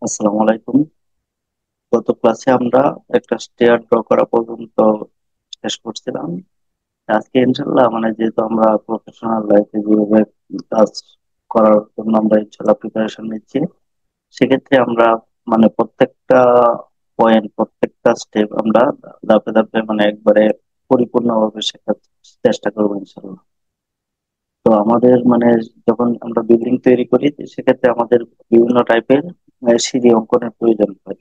আসসালামু আলাইকুম। গত ক্লাসে আমরা একটা স্টেয়ার ড্র করা পর্যন্ত শেষ করছিলাম। আজকে ইনশাল্লাহ যেহেতু আমরা প্রফেশনাল লাইফে যেভাবে কাজ করার জন্য আমরা ইনশাল্লাহ প্রিপারেশন নিচ্ছি, সেক্ষেত্রে আমরা প্রত্যেকটা পয়েন্ট, প্রত্যেকটা স্টেপ আমরা ধাপে ধাপে একবারে পরিপূর্ণভাবে শেখার চেষ্টা করবো ইনশাল্লাহ। তো আমাদের যখন আমরা বিল্ডিং তৈরি করি, তো সেক্ষেত্রে আমাদের বিভিন্ন টাইপের সিঁড়ি অঙ্কনের প্রয়োজন হয়।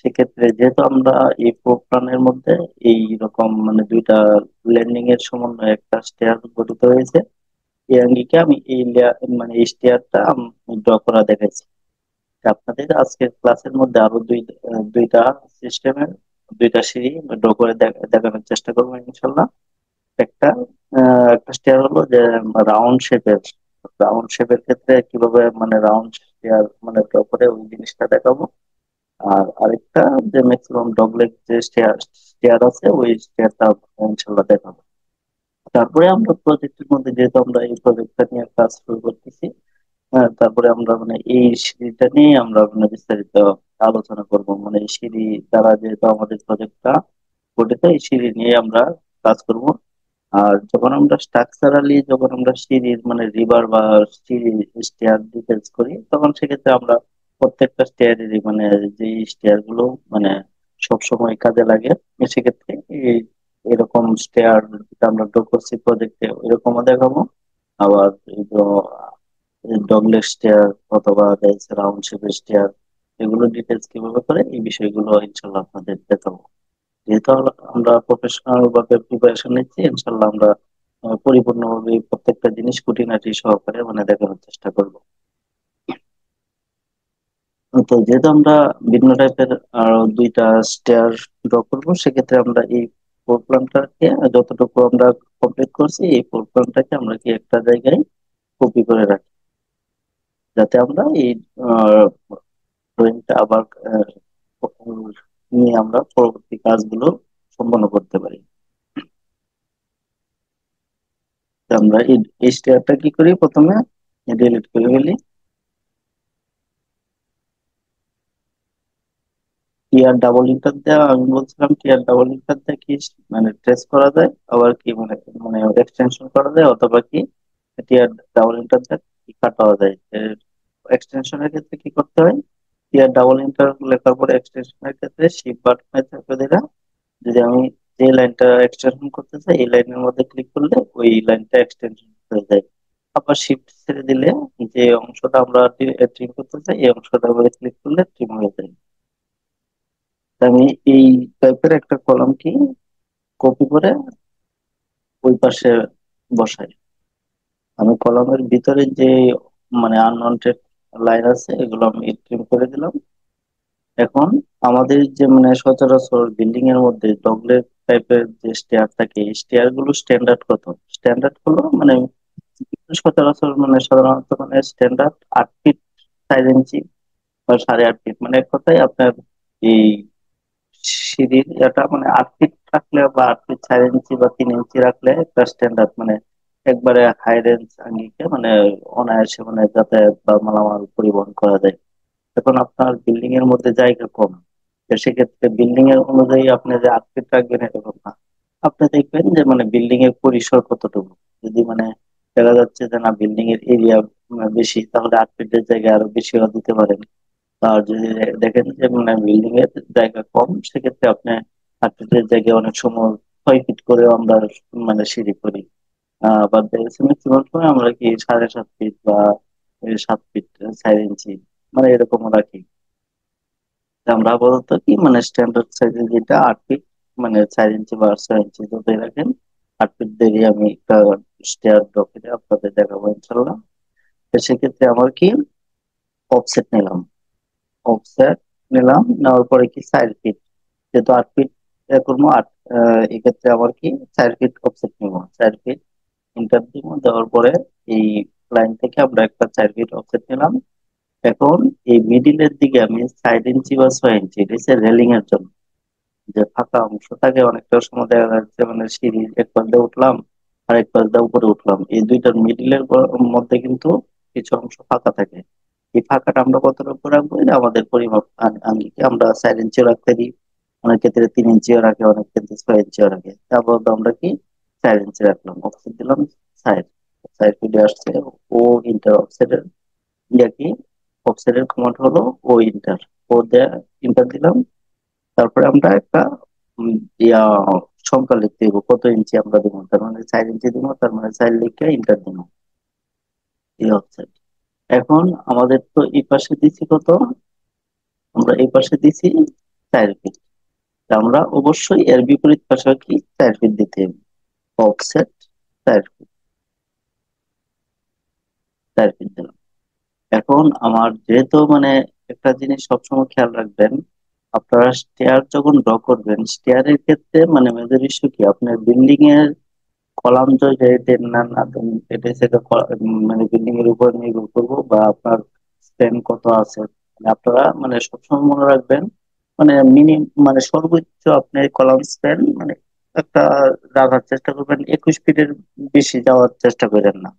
সেক্ষেত্রে যেহেতু আমরা এই প্রোগ্রামের মধ্যে এই রকম দুইটা ল্যান্ডিং এর সমন্বয়ে একটা স্টেয়ার গঠিত হয়েছে, এই আঙ্গিকে আমি এই এই স্টেয়ারটা ড্র করা দেখাইছি। আপনাদের আজকের ক্লাসের মধ্যে আরো দুইটা সিস্টেমের দুইটা সিঁড়ি ড্র করে দেখানোর চেষ্টা করবো ইনশাল্লাহ। একটা একটা স্টেয়ার হলো যে রাউন্ড শেপের ক্ষেত্রে কিভাবে রাউন্ড স্টেয়ার ড্র করে ওই জিনিসটা দেখাবো। আর আরেকটা যে ম্যাক্সিমাম ডগলেগ যে স্টেয়ার আছে, ওই স্টেয়ারটা ইনশাল্লাহ দেখাবো। তারপরে আমরা প্রজেক্টের মধ্যে, যেহেতু আমরা এই প্রজেক্টটা নিয়ে কাজ শুরু করতেছি, তারপরে আমরা এই সিঁড়িটা নিয়ে আমরা বিস্তারিত আলোচনা করব। এই সিঁড়ি দ্বারা যেহেতু আমাদের প্রজেক্টটা গঠিত, এই সিঁড়ি নিয়ে আমরা কাজ করব। আর যখন আমরা সিঁড়ির রিভার বা সিঁড়ি স্টেয়ার ডিটেলস করি, তখন সেক্ষেত্রে আমরা প্রত্যেকটা স্টেয়ারেরই যে স্টেয়ার গুলো মানে সব সময় কাজে লাগে, সেক্ষেত্রে এই এরকম স্টেয়ার যেটা আমরা ড্র করছি প্রজেক্টে ওইরকমও দেখাবো। আবার এই ডগলেগ স্টেয়ার অথবা রাউন্ড শেপের স্টেয়ার, এগুলো ডিটেলস কিভাবে করে এই বিষয়গুলো ইনশাল্লাহ আপনাদের দেখাবো। যেহেতু আমরা প্রফেশনাল ভাবে প্রিপারেশন নিচ্ছি, ইনশাল্লাহ আমরা পরিপূর্ণভাবে এই প্রত্যেকটা জিনিস খুঁটিনাটি সহকারে দেখানোর চেষ্টা করব। তো যেহেতু আমরা ভিন্ন টাইপের আরো দুইটা স্টেয়ার ড্র করবো, সেক্ষেত্রে আমরা এই প্রোগ্রামটাকে যতটুকু আমরা কমপ্লিট করছি, এই প্রোগ্রামটাকে আমরা কি একটা জায়গায় কপি করে রাখি, যাতে আমরা এই ড্রয়িংটা আবার নিয়ে আমরা পরবর্তী কাজগুলো সম্পন্ন করতে পারি। তো আমরা এই স্টেয়ারটা কি করি, প্রথমে ডিলিট করে ফেলি। টিআর ডাবল ইন্টার দেওয়া, আমি বলছিলাম টিআর ডাবল ইন্টার দিয়ে কি ট্রেস করা যায়, আবার কি এক্সটেনশন করা যায়, অথবা কি টিআর ডাবল ইন্টার দিয়ে কি কাটাও যায়। এক্সটেনশনের ক্ষেত্রে কি করতে হয়, টিআর ডাবল ইন্টার লেখার পরে এক্সটেনশনের ক্ষেত্রে শিফট বাটনে চাপে দিলাম। যদি আমি যে লাইনটা এক্সটেনশন করতে চাই, এই লাইনের মধ্যে ক্লিক করলে ওই লাইনটা এক্সটেনশন হয়ে যায়। আবার শিফট ছেড়ে দিলে যে অংশটা আমরা ট্রিম করতে চাই, এই অংশটা ক্লিক করলে ট্রিম হয়ে যায়। তা আমি এই টাইপের একটা কলাম কি কপি করে ওই পাশে বসাই। আমি কলামের ভিতরে যে আনওয়ান্টেড লাইন আছে, এগুলো আমি ট্রিম করে দিলাম। এখন আমাদের যে সচরাচর বিল্ডিং এর মধ্যে ডগলেগ টাইপের যে স্টেয়ার থাকে, এই স্টেয়ার গুলো স্ট্যান্ডার্ড কত? স্ট্যান্ডার্ড হলো সচরাচর সাধারণত স্ট্যান্ডার্ড 8 ফিট 4 ইঞ্চি বা 8.5 ফিট, এক কথায় আপনার এই সিঁড়ির এটা 8 ফিট রাখলে বা 8 ফিট 4 ইঞ্চি বা 3 ইঞ্চি রাখলে একটা স্ট্যান্ডার্ড একবারে হাই রেঞ্জ আঙ্গিকে অনায়াসে যাতায়াত বা মালামাল পরিবহন করা যায়। এখন আপনার বিল্ডিং এর মধ্যে জায়গা কম, তো সেক্ষেত্রে বিল্ডিং এর অনুযায়ী আপনি যে 8 ফিট রাখবেন এরকম না। আপনি দেখবেন যে বিল্ডিং এর পরিসর কতটুকু। যদি দেখা যাচ্ছে যে না, বিল্ডিং এর এরিয়া বেশি, তাহলে 8 ফিটের জায়গায় আরো বেশিও দিতে পারেন। আর যদি দেখেন যে বিল্ডিং এর জায়গা কম, সেক্ষেত্রে আপনি 8 ফিটের জায়গায় অনেক সময় 6 ফিট করেও আমরা সিঁড়ি করি। বাট ম্যাক্সিমাম সময় আমরা কি 7.5 ফিট বা 7 ফিট 4 ইঞ্চি এরকম রাখি। তা আমরা আপাতত কি স্ট্যান্ডার্ড সাইজে যেটা 8 ফিট 4 ইঞ্চি বা 6 ইঞ্চি যতই রাখেন, 8 ফিট দিয়ে আমি একটা স্টেয়ার ড্র করে আপনাদের দেখাবো ইনশাল্লাহ। তো সেক্ষেত্রে আমার কি অফসেট নিলাম, অফসেট নিলাম, নেওয়ার পরে কি 4 ফিট, যেহেতু 8 ফিট করবো এক্ষেত্রে আবার কি 4 ফিট অফসেট নিব। 4 ফিট ইন্টার দিব, দেওয়ার পরে এই লাইন থেকে আমরা একটা 4 ফিট অফসেট নিলাম। এখন এই মিডিলের দিকে আমি 4 ইঞ্চি বা 6 ইঞ্চি, এটা হচ্ছে রেলিং এর জন্য। যে ফাঁকা অংশ থাকে, অনেকটা সময় দেখা যাচ্ছে সিঁড়ির এক পাশ দিয়ে উঠলাম আর এক পাশ দিয়ে উপরে উঠলাম, এই দুইটার মিডিলের মধ্যে কিন্তু কিছু অংশ ফাঁকা থাকে। এই ফাঁকাটা আমরা কতটুকু রাখবো, এটা আমাদের পরিমাপ আঙ্গিকে আমরা 4 ইঞ্চিও রাখতে দিই, অনেক ক্ষেত্রে 3 ইঞ্চিও রাখে, অনেক ক্ষেত্রে 6 ইঞ্চিও রাখে। তারপর তো আমরা কি 4 ইঞ্চি রাখলাম, অফসেট দিলাম 4, 4 ফিটে আসছে। ও ইন্টার অফসেটের ইয়া কি, অফসেটের কমান্ড হলো ও ইন্টার, ও দেয়া ইন্টার দিলাম। তারপরে আমরা একটা উম, ইয়া সংখ্যা লিখতে দিব, কত ইঞ্চি আমরা দিব, তার মানে 4 ইঞ্চি দিব, তার মানে 4 লিখে ইন্টার দিব, এই অফসেট। এখন আমাদের তো এই পাশে দিছি কত, আমরা এই পাশে দিছি 4 ফিট, আমরা অবশ্যই এর বিপরীত পাশে কি 4 ফিট দিতে হবে, অফসেট 4 ফিট, 4 ফিট দিলাম। এখন আমার যেহেতু মানে একটা জিনিস সবসময় খেয়াল রাখবেন, আপনারা স্টেয়ার যখন ড্র করবেন, স্টেয়ারের ক্ষেত্রে মানে মেজর ইস্যু কি, আপনার বিল্ডিং এর কলাম তো যে দেন না না দেন, এটা সেটা মানে বিল্ডিং এর উপর নির্ভর করবো, বা আপনার স্প্যান কত আছে। মানে আপনারা মানে সবসময় মনে রাখবেন, মানে মানে সর্বোচ্চ আপনি কলাম স্প্যান মানে একটা রাখার চেষ্টা করবেন, 21 ফিটের বেশি যাওয়ার চেষ্টা করেন না।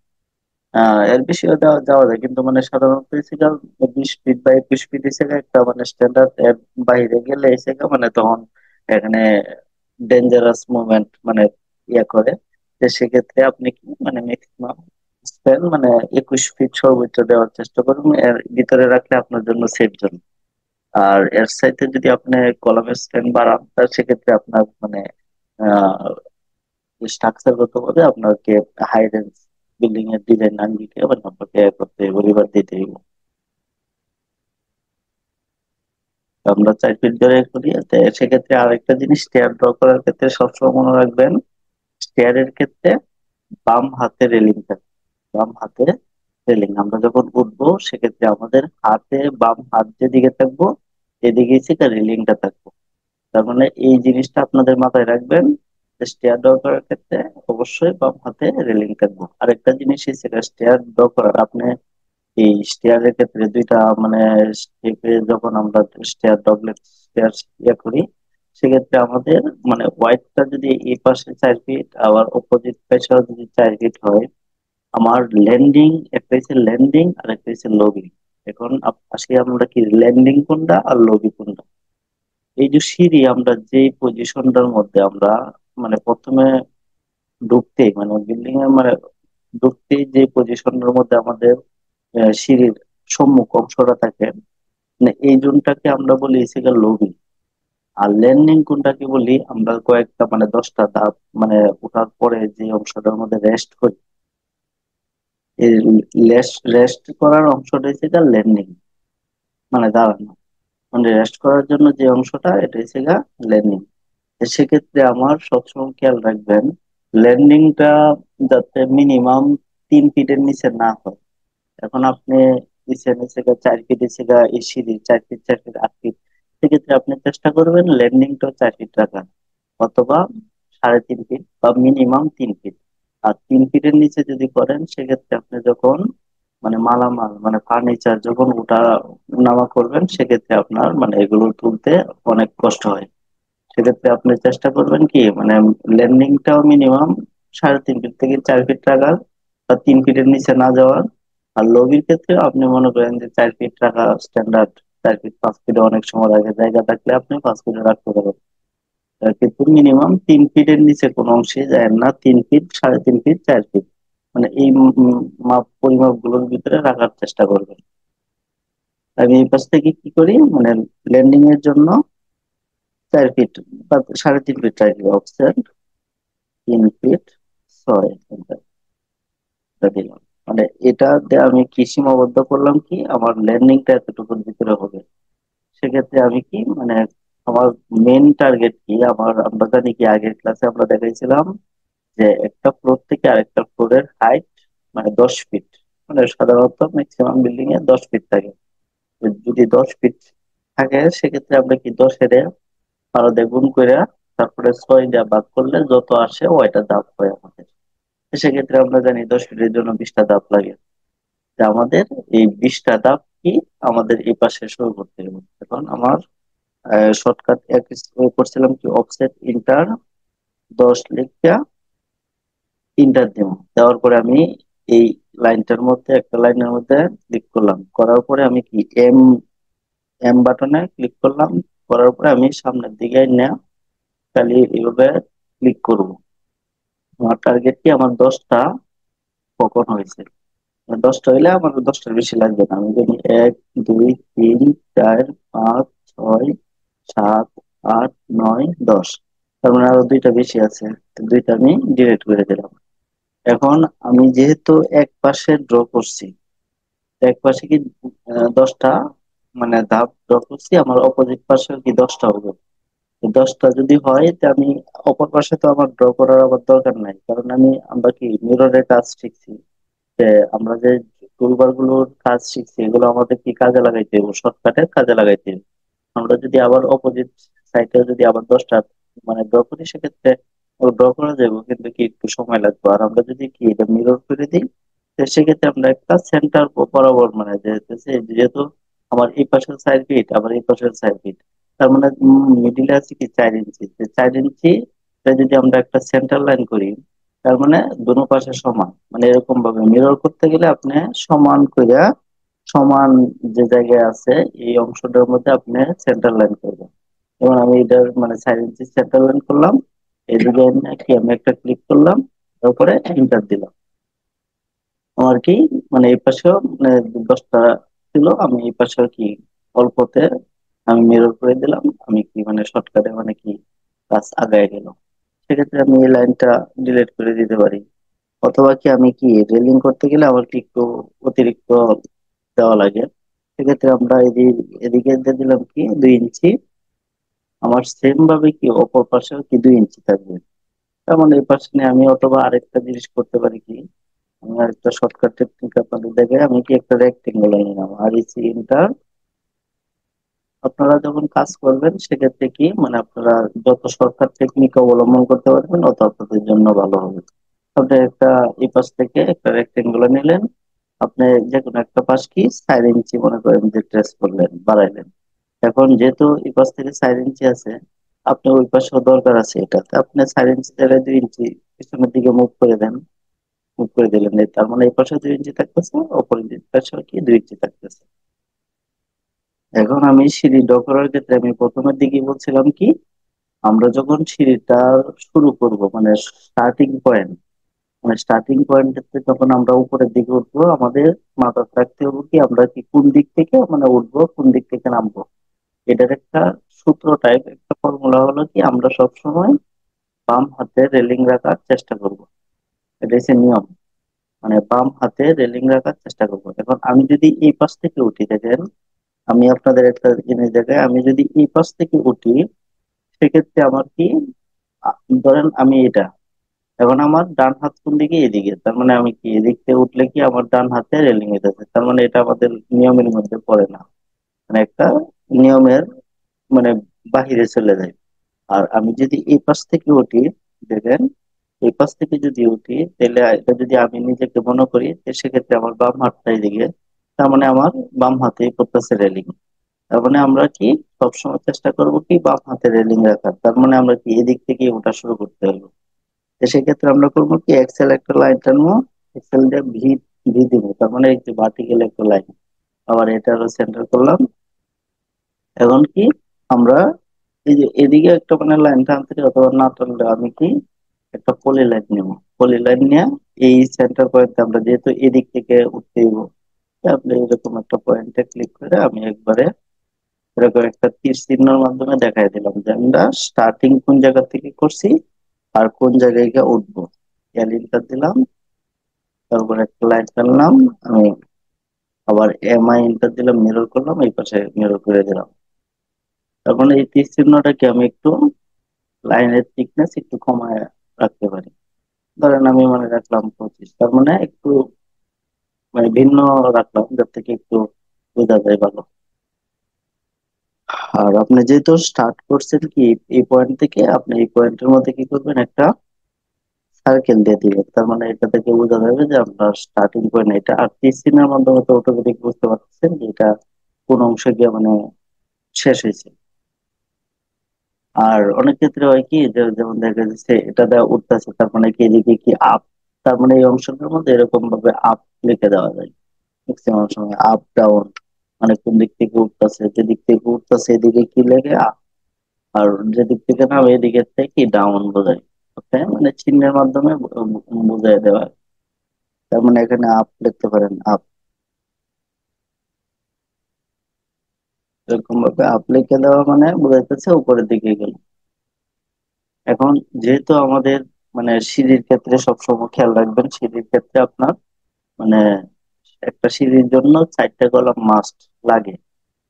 এর বেশিও দেওয়া যাওয়া যায়, কিন্তু মানে সাধারণত এসেগা 20 ফিট বা 21 ফিট এসেগা একটা মানে স্ট্যান্ডার্ড, এর বাইরে গেলে এসেগা মানে তখন এখানে ডেঞ্জারাস মুভমেন্ট মানে ইয়া করে। তো সেক্ষেত্রে আপনি কি মানে ম্যাক্সিমাম স্প্যান মানে 21 ফিট সর্বোচ্চ দেওয়ার চেষ্টা করুন, এর ভিতরে রাখলে আপনার জন্য সেফ জোন। আর এর সাইডে যদি আপনি কলামের স্প্যান বাড়ান, তার সেক্ষেত্রে আপনার মানে স্ট্রাকচারগত ভাবে আপনাকে হাই রেঞ্জ বিল্ডিং এর ডিজাইন আঙ্গিকে আবার আপনাকে করতে হইব, রিভার দিতে হইব। তো আমরা 4 ফিট ধরে করি। তো সেক্ষেত্রে আরেকটা জিনিস, স্টেয়ার ড্র করার ক্ষেত্রে সবসময় মনে রাখবেন, স্টেয়ারের ক্ষেত্রে বাম হাতে রেলিং থাকবে, বাম হাতে রেলিং। আমরা যখন উঠবো সেক্ষেত্রে আমাদের হাতে বাম হাত যেদিকে থাকবো এদিকে সেটা রেলিংটা থাকবো। তার মানে এই জিনিসটা আপনাদের মাথায় রাখবেন, স্টেয়ার ড্র করার ক্ষেত্রে অবশ্যই বাম হাতে রেলিং থাকবো। আরেকটা জিনিস সেটা স্টেয়ার ড্র করার আপনি এই স্টেয়ারের ক্ষেত্রে দুইটা মানে স্টেপে যখন আমরা স্টেয়ার ডগলেগ স্টেয়ার ইয়ে করি, সেক্ষেত্রে আমাদের মানে ওয়াইডটা যদি এই পাশে 4 ফিট আবার অপোজিট পাশে যদি 4 ফিট হয়, আমার ল্যান্ডিং একটা হচ্ছে ল্যান্ডিং আর একটা হচ্ছে লবি। এখন আসি আমরা কি ল্যান্ডিং কোনটা আর লবি কোনটা। এই যে সিঁড়ি আমরা যে পজিশনটার মধ্যে আমরা মানে প্রথমে ঢুকতেই মানে বিল্ডিং এর মানে ঢুকতেই যে পজিশনের মধ্যে আমাদের সিঁড়ির সম্মুখ অংশটা থাকে, মানে এই জোনটাকে আমরা বলি হচ্ছে লবি। আর ল্যান্ডিং কোনটাকে বলি আমরা কয়েকটা মানে 10টা ধাপ মানে ওঠার পরে যে অংশটার মধ্যে রেস্ট করি, এই রেস্ট করার অংশটা হচ্ছে ল্যান্ডিং, মানে দাঁড়ানো, মানে রেস্ট করার জন্য যে অংশটা এটা হচ্ছে ল্যান্ডিং। সেক্ষেত্রে আমার সবসময় খেয়াল রাখবেন, ল্যান্ডিংটা যাতে মিনিমাম 3 ফিটের নিচে না হয়। এখন আপনি নিচে নিচে 4 ফিট নিচে এই সিঁড়ি 4 ফিট 4 ফিট 8 ফিট, সেক্ষেত্রে আপনি চেষ্টা করবেন ল্যান্ডিংটা 4 ফিট রাখার, অথবা 3.5 ফিট বা মিনিমাম 3 ফিট। আর 3 ফিটের নিচে যদি করেন সেক্ষেত্রে আপনি যখন মানে মালামাল মানে ফার্নিচার যখন ওঠা নামা করবেন, সেক্ষেত্রে আপনার মানে এগুলো তুলতে অনেক কষ্ট হয়। সেক্ষেত্রে আপনি চেষ্টা করবেন কি মানে ল্যান্ডিংটাও মিনিমাম 3.5 ফিট থেকে 4 ফিট রাখার, বা 3 ফিটের নিচে না যাওয়ার। আর লবির ক্ষেত্রে আপনি মনে করেন যে 4 ফিট রাখা স্ট্যান্ডার্ড, 4 ফিট 5 ফিটে অনেক সময় লাগে, জায়গা থাকলে আপনি 5 ফিটে রাখতে পারেন। কিন্তু মিনিমাম 3 ফিটের নিচে কোনো অংশে যায় না, 3 ফিট 3.5 ফিট 4 ফিট, মানে এই মাপ পরিমাপ গুলোর ভিতরে রাখার চেষ্টা করবেন। আমি এই পাশ থেকে কি করি মানে ল্যান্ডিং এর জন্য 4 ফিট বা 3.5 ফিট রাখি অফসেট, 3 ফিট 6 এটা দিলাম। মানে এটা দিয়ে আমি কি সীমাবদ্ধ করলাম কি আমার ল্যান্ডিংটা এতটুকুর ভিতরে হবে। সেক্ষেত্রে আমি কি মানে আমার মেন টার্গেট কি, আমার আমরা জানি কি আগের ক্লাসে আমরা দেখাইছিলাম যে একটা ফ্লোর থেকে আরেকটা ফ্লোরের হাইট মানে 10 ফিট, মানে সাধারণত ম্যাক্সিমাম বিল্ডিং এ 10 ফিট থাকে। তো যদি 10 ফিট থাকে সেক্ষেত্রে আমরা কি 10-এর আরো গুণ করে তারপরে 6 দিয়ে ভাগ করলে যত আসে ওইটা দাম হয় আমাদের। তো সেক্ষেত্রে আমরা জানি 10 ফিটের জন্য 20টা ধাপ লাগে। যে আমাদের এই 20টা ধাপ কি আমাদের এই পাশে শুরু করতে হবে। এখন আমার শর্টকাট এক করছিলাম কি অফসেট ইন্টার 10 লিখা ইন্টার দেবো, দেওয়ার পরে আমি এই লাইনটার মধ্যে একটা লাইনের মধ্যে ক্লিক করলাম, করার পরে আমি কি এম এম বাটনে ক্লিক করলাম, করার পরে আমি সামনের দিকে না খালি এইভাবে ক্লিক করব। আমার টার্গেট কি, আমার 10টা কখন হয়েছে। 10টা হইলে আমার 10টার বেশি লাগবে না। আমি যদি 1 2 3 4 5 6 7 8 9 10, তার মানে আরো দুইটা বেশি আছে, তো দুইটা আমি ডিলিট করে দিলাম। এখন আমি যেহেতু এক পাশে ড্র করছি, এক পাশে কি 10টা মানে ধাপ ড্র করছি, আমার অপোজিট পাশে কি 10টা হবে। তো 10টা যদি হয় তা আমি অপর পাশে তো আমার ড্র করার আবার দরকার নাই, কারণ আমরা কি মিররের কাজ শিখছি, যে আমরা যে টুলবার গুলোর কাজ শিখছি এগুলো আমাদের কি কাজে লাগাইতে হবে, শর্টকাটে কাজে লাগাইতে হবে। আমরা যদি আবার অপোজিট সাইডে যদি আবার 10টা মানে ড্র করি, সেক্ষেত্রে ড্র করা যাবে কিন্তু কি একটু সময় লাগবে। আর আমরা যদি কি এটা মিরর করে দিই, তো সেক্ষেত্রে আমরা একটা সেন্টার বরাবর মানে যেহেতু আমার এই পাশের 4 ফিট আবার এই পাশের 4 ফিট, তার মানে মিডিলে আছে কি 4 ইঞ্চি, 4 ইঞ্চি যদি আমরা একটা সেন্টার লাইন করি, তার মানে দুনো পাশে সমান, মানে এরকম ভাবে মিরর করতে গেলে আপনি সমান কইরা সমান যে জায়গায় আছে এই অংশটার মধ্যে আপনি সেন্টার লাইন করবেন। যেমন আমি এটার মানে 4 ইঞ্চি সেন্টার লাইন করলাম, এই ডিজাইনে কি আমি একটা ক্লিক করলাম, তারপরে এন্টার দিলাম। আমার কি মানে এই পাশেও মানে 10টা ছিল, আমি এই পাশেও কি অল্পতে আমি মিরর করে দিলাম, আমি কি মানে শর্টকাটে মানে কি কাজ আগায় গেল। সেক্ষেত্রে আমি এই লাইনটা ডিলিট করে দিতে পারি। অথবা কি আমি কি রেলিং করতে গেলে আমার কি একটু অতিরিক্ত দেওয়া লাগে, সেক্ষেত্রে আমরা এদিকে দিয়ে দিলাম কি 2 ইঞ্চি, আমার সেম ভাবে কি অপর পাশেও কি 2 ইঞ্চি থাকবে। তার মানে এই পাশে নিয়ে আমি অথবা আরেকটা জিনিস করতে পারি কি, আমি আরেকটা শর্টকাট টেকনিক আপনাদের দেখে আমি কি একটা রেক্টেঙ্গেল নিলাম আর এই সিনটা। আপনারা যখন কাজ করবেন সেক্ষেত্রে কি মানে আপনারা যত শর্টকাট টেকনিক অবলম্বন করতে পারবেন তত আপনাদের জন্য ভালো হবে। আপনি একটা এই পাশ থেকে একটা রেক্টেঙ্গেল নিলেন, আপনি যে কোনো একটা পাশ কি 4 ইঞ্চি মনে করেন যে ট্রেস করলেন, বাড়াইলেন। এখন যেহেতু এই পাশ থেকে 4 ইঞ্চি আছে, আপনি ওই পাশেও দরকার আছে এটাতে, আপনি 4 ইঞ্চি জায়গায় 2 ইঞ্চি পিছনের দিকে মুভ করে দেন, মুভ করে দিলেন, তার মানে এই পাশে 2 ইঞ্চি থাকতেছে, অপর পাশে কি 2 ইঞ্চি থাকতেছে। এখন আমি সিঁড়ি ড্র করার ক্ষেত্রে আমি প্রথমের দিকে বলছিলাম কি, আমরা যখন সিঁড়িটা শুরু করব মানে স্টার্টিং পয়েন্ট, মানে স্টার্টিং পয়েন্ট থেকে যখন আমরা উপরের দিকে উঠবো, আমাদের মাথায় রাখতে হবে কি আমরা কি কোন দিক থেকে মানে উঠবো, কোন দিক থেকে নামবো। এটার একটা সূত্র টাইপ একটা ফর্মুলা হলো কি, আমরা সব সময় বাম হাতে রেলিং রাখার চেষ্টা করব। এটা হচ্ছে নিয়ম, মানে বাম হাতে রেলিং রাখার চেষ্টা করব। এখন আমি যদি এই পাশ থেকে উঠি, দেখেন আমি আপনাদের একটা জিনিস দেখাই, আমি যদি এই পাশ থেকে উঠি সেক্ষেত্রে আমার কি ধরেন আমি এটা, এখন আমার ডান হাত কোন দিকে, এদিকে, তার মানে আমি কি এদিক থেকে উঠলে কি আমার ডান হাতে রেলিং এ যাচ্ছে, তার মানে এটা আমাদের নিয়মের মধ্যে পড়ে না, মানে একটা নিয়মের মানে বাহিরে চলে যায়। আর আমি যদি এই পাশ থেকে উঠি, দেখেন এই পাশ থেকে যদি উঠি, তাহলে এটা যদি আমি নিজেকে মনে করি, তো সেক্ষেত্রে আমার বাম হাতটা এদিকে, তার মানে আমার বাম হাতেই পড়তেছে রেলিং। তার মানে আমরা কি সবসময় চেষ্টা করব কি বাম হাতে রেলিং রাখার, তার মানে আমরা কি এদিক থেকে ওঠা শুরু করতে হবে। তো সেক্ষেত্রে আমরা করবো কি এক্সেল একটা লাইন টানবো, এক্সেল দিয়ে ভি ভি দিব, তার মানে এই যে ভার্টিক্যাল একটা লাইন, আবার এটা সেন্টার করলাম। এখন কি আমরা এই যে এদিকে একটা মানে লাইন টানতে অথবা না টানলে আমি কি একটা পলি লাইন নেবো, পলি লাইন নিয়ে এই সেন্টার পয়েন্টে আমরা যেহেতু এদিক থেকে উঠতে দিব, আপনি এরকম একটা পয়েন্টে ক্লিক করে আমি একবারে এরকম একটা তীর চিহ্নের মাধ্যমে দেখাই দিলাম যে আমরা স্টার্টিং কোন জায়গা থেকে করছি আর কোন জায়গায় গিয়ে উঠবো। লিঙ্কটা দিলাম, তারপর একটা লাইন টানলাম, আমি আবার এমআই এন্টার দিলাম, মিরর করলাম, এই পাশে মিরর করে দিলাম। তার মানে এই তীর চিহ্নটাকে আমি একটু লাইনের থিকনেস একটু কমায় রাখতে পারি। ধরেন আমি মানে রাখলাম 25, তার মানে একটু মানে ভিন্ন রাখলাম যার থেকে একটু বোঝা যায় ভালো। আর আপনি যেহেতু স্টার্ট করছেন কি এই পয়েন্ট থেকে, আপনি এই পয়েন্টের মধ্যে কি করবেন একটা সার্কেল দিয়ে দিবেন, তার মানে এটা থেকে বোঝা যাবে যে আপনার স্টার্টিং পয়েন্ট এটা। আর তীর চিহ্নের মাধ্যমে তো অটোমেটিক বুঝতে পারছেন যে এটা কোন অংশে গিয়ে মানে শেষ হয়েছে। আর অনেক ক্ষেত্রে হয় কি যে যেমন দেখা যাচ্ছে এটা দেওয়া উঠতেছে, তার মানে কি এদিকে কি আপ, তার মানে এই অংশটার মধ্যে এরকম ভাবে আপ লিখে দেওয়া যায় ম্যাক্সিমাম সময়, আপ ডাউন, মানে কোন দিক থেকে উঠতেছে, যেদিক থেকে উঠতেছে এদিকে কি লেগে আপ, আর যেদিক থেকে নামে এদিকে থেকে কি ডাউন বোঝায়। ওকে, মানে চিহ্নের মাধ্যমে বোঝায় দেওয়া হয়। তার মানে এখানে আপ লিখতে পারেন, আপ, এরকম ভাবে আপ লিখে দেওয়া মানে বোঝাইতেছে উপরের দিকে গেল। এখন যেহেতু আমাদের মানে সিঁড়ির ক্ষেত্রে সবসময় খেয়াল রাখবেন, সিঁড়ির ক্ষেত্রে আপনার মানে একটা সিঁড়ির জন্য 4টা কলাম মাস্ট লাগে।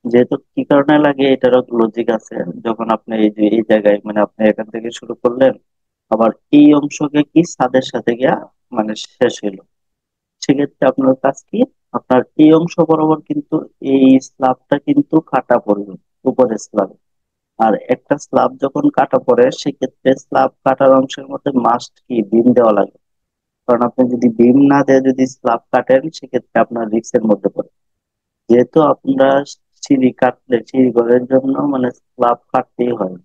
যেহেতু কি কারণে লাগে এটারও লজিক আছে। যখন আপনি এই যে এই জায়গায় মানে আপনি এখান থেকে শুরু করলেন, আবার এই অংশকে কি ছাদের সাথে গিয়া মানে শেষ হইলো, সেক্ষেত্রে আপনার কাজ কি, আপনার এই অংশ বরাবর কিন্তু এই স্ল্যাবটা কিন্তু কাটা পড়বে উপরের স্ল্যাব। আর একটা স্ল্যাব যখন কাটা পড়ে সেক্ষেত্রে স্ল্যাব কাটার অংশের মধ্যে মাস্ট কি বিম দেওয়া লাগে। কারণ আপনি যদি বিম না দিয়ে যদি স্ল্যাব কাটেন সেক্ষেত্রে আপনার রিস্কের মধ্যে পড়ে। যেহেতু আমরা সিঁড়ি কাটলে সিঁড়ি ঘরের জন্য মানে স্ল্যাব কাটতেই হয়,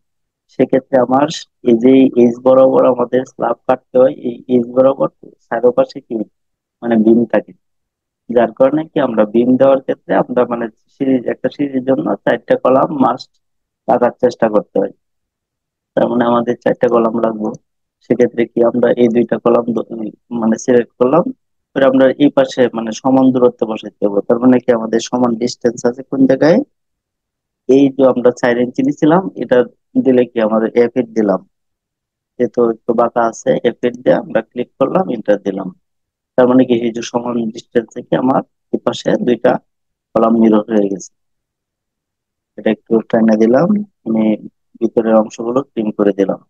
সেক্ষেত্রে আমার এই যে এইচ বরাবর আমাদের স্ল্যাব কাটতে হয়, এই এইচ বরাবর চারপাশে কি মানে বিম থাকে। যার কারণে কি আমরা বিম দেওয়ার ক্ষেত্রে আমরা মানে সিরিজ একটা সিরিজের জন্য 4টা কলাম মাস্ট রাখার চেষ্টা করতে হয়। তার মানে আমাদের 4টা কলাম লাগবে। সেক্ষেত্রে কি আমরা এই 2টা কলাম মানে সিলেক্ট করলাম, এবার আমরা এই পাশে মানে সমান দূরত্বে বসাইতে হবে। তার মানে কি আমাদের সমান ডিস্টেন্স আছে কোন জায়গায়, এই যে আমরা 4 ইঞ্চি নিয়েছিলাম এটা দিলে কি আমাদের এফ দিলাম, যেহেতু একটু বাঁকা আছে এফ দিয়ে আমরা ক্লিক করলাম, এন্টার দিলাম। তার মানে কি এই যে সমান ডিস্টেন্স থেকে আমার এই পাশে 2টা কলাম মিরর হয়ে গেছে। এটা একটু টাইনা দিলাম, আমি ভিতরের অংশগুলো ট্রিম করে দিলাম।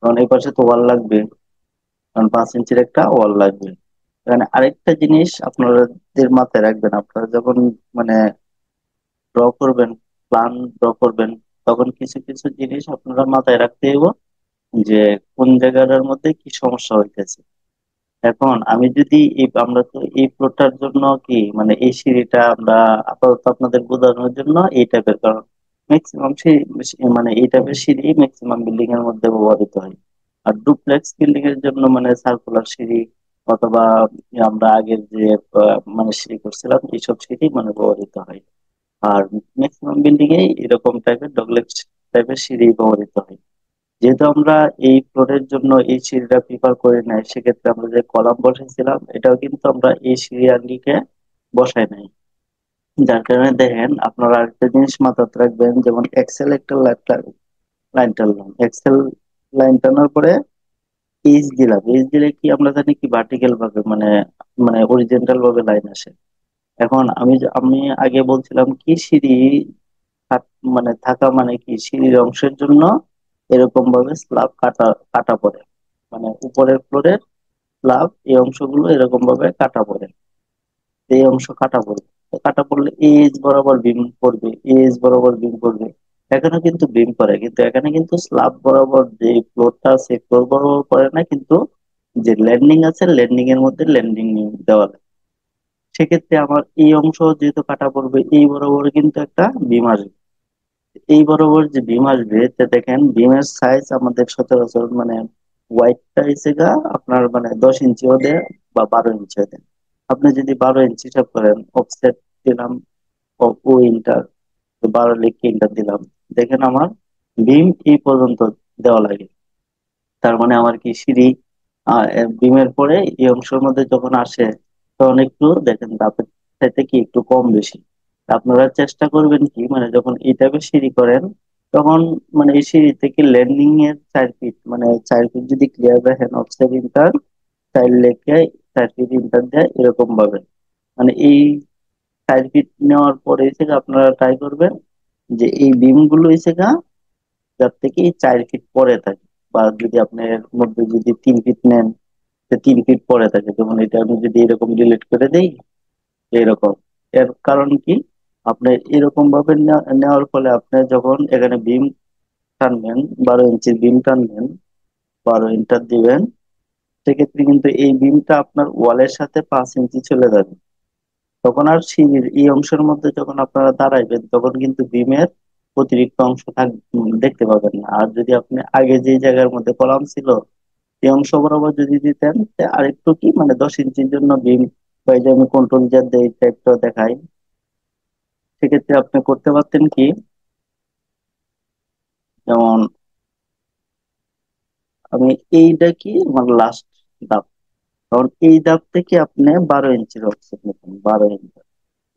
কারণ এই পাশে তো ওয়াল লাগবে, কারণ 5 ইঞ্চির একটা ওয়াল লাগবে। এখানে আরেকটা জিনিস আপনাদের মাথায় রাখবেন, আপনারা যখন মানে ড্র করবেন, প্ল্যান ড্র করবেন, তখন কিছু কিছু জিনিস আপনারা মাথায় রাখতে হবে, যে কোন জায়গাটার মধ্যে কি সমস্যা হইতেছে। এখন আমি যদি এই আমরা তো এই ফ্লোরটার জন্য কি মানে এই সিঁড়িটা আমরা আপাতত আপনাদের বোঝানোর জন্য এই টাইপের, কারণ ম্যাক্সিমাম মানে এই টাইপের সিঁড়ি ম্যাক্সিমাম বিল্ডিং এর মধ্যে ব্যবহৃত হয়। আর ডুপ্লেক্স বিল্ডিং এর জন্য মানে সার্কুলার সিঁড়ি অথবা আমরা আগের যে মানে সিঁড়ি করছিলাম এইসব সিঁড়ি মানে ব্যবহৃত হয়। আর ম্যাক্সিমাম বিল্ডিং এ এরকম টাইপের ডুপ্লেক্স টাইপের সিঁড়ি ব্যবহৃত হয়। যেহেতু আমরা এই ফ্লোরের জন্য এই সিঁড়িটা প্রিফার করি নাই, সেক্ষেত্রে আমরা যে কলাম বসাইছিলাম এটাও কিন্তু আমরা এই সিঁড়ি আঙ্গিকে বসাই নাই। যার কারণে দেখেন আপনারা আরেকটা জিনিস মাথায় রাখবেন, যেমন এক্সেল একটা লাইন টানলাম, এক্সেল লাইন টানার পরে এইচ দিলাম, এইচ দিলে কি আমরা জানি কি ভার্টিক্যাল ভাবে মানে মানে অরিজেন্টাল ভাবে লাইন আসে। এখন আমি আগে বলছিলাম কি সিঁড়ি মানে থাকা মানে কি সিঁড়ির অংশের জন্য এরকম ভাবে স্ল্যাব কাটা কাটা পড়ে, মানে উপরের ফ্লোরের স্ল্যাব এই অংশগুলো এরকম ভাবে কাটা পড়ে। এই অংশ কাটা পড়বে, তো কাটা পড়লে এজ বরাবর বিম পড়বে, এজ বরাবর বিম পড়বে। এখানে কিন্তু বিম পড়ে, কিন্তু এখানে কিন্তু স্ল্যাব বরাবর যে ফ্লোরটা আছে ফ্লোর বরাবর পড়ে না, কিন্তু যে ল্যান্ডিং আছে ল্যান্ডিং এর মধ্যে ল্যান্ডিং দেওয়া লাগে। সেক্ষেত্রে আমার এই অংশ যেহেতু কাটা পড়বে এই বরাবর কিন্তু একটা বিম আসবে। এই বরাবর যে বিম আসবে তে দেখেন বিমের সাইজ আমাদের সচরাচর মানে ওয়াইডটা হচ্ছে গা আপনার মানে 10 ইঞ্চি হতে বা 12 ইঞ্চি হতে। আপনি যদি 12 ইঞ্চি হিসাব করেন, অফসেট দিলাম ও ইন্টার, 12 লিখে ইন্টার দিলাম, দেখেন আমার বিম এই পর্যন্ত দেওয়া লাগে। তার মানে আমার কি সিঁড়ি বিমের পরে এই অংশের মধ্যে যখন আসে তখন একটু দেখেন ধাপের চাইতে কি একটু কম বেশি। আপনারা চেষ্টা করবেন কি মানে যখন এই টাইপের সিঁড়ি করেন তখন মানে এই সিঁড়ি থেকে ল্যান্ডিং এর 4 ফিট মানে 4 ফিট যদি ক্লিয়ার রাখেন অফসেট ইন্টার 4 লেখে 4 ফিট ইন্টার দেয় এরকম ভাবে, মানে এই 4 ফিট নেওয়ার পরে এসে আপনারা ট্রাই করবেন যে এই বিম গুলো এসে যার থেকে এই 4 ফিট পরে থাকে। বা যদি আপনার মধ্যে যদি 3 ফিট নেন, তো 3 ফিট পরে থাকে, যেমন এটা আমি যদি এরকম ডিলিট করে দেই এরকম। এর কারণ কি, আপনার এরকম ভাবে নেওয়ার ফলে আপনি যখন এখানে বিম টানবেন, 12 ইঞ্চির বিম টানবেন, 12 ইন্টার দিবেন, সেক্ষেত্রে কিন্তু এই বিমটা আপনার ওয়ালের সাথে 5 ইঞ্চি চলে যাবে। তখন আর সিঁড়ির এই অংশের মধ্যে যখন আপনারা দাঁড়াইবেন তখন কিন্তু বিমের অতিরিক্ত অংশ দেখতে পাবেন না। আর যদি আপনি আগে যে জায়গার মধ্যে কলাম ছিল এই অংশ বরাবর যদি দিতেন আরেকটু কি মানে 10 ইঞ্চির জন্য বিম, বা এই যে আমি কন্ট্রোল জেড দিয়ে একটা দেখাই, সেক্ষেত্রে আপনি করতে পারতেন কি, যেমন আমি এইটা কি আমার লাস্ট ধাপ, কারণ এই ধাপ থেকে আপনি 12 ইঞ্চির অফসেট নিতেন, 12 ইঞ্চি।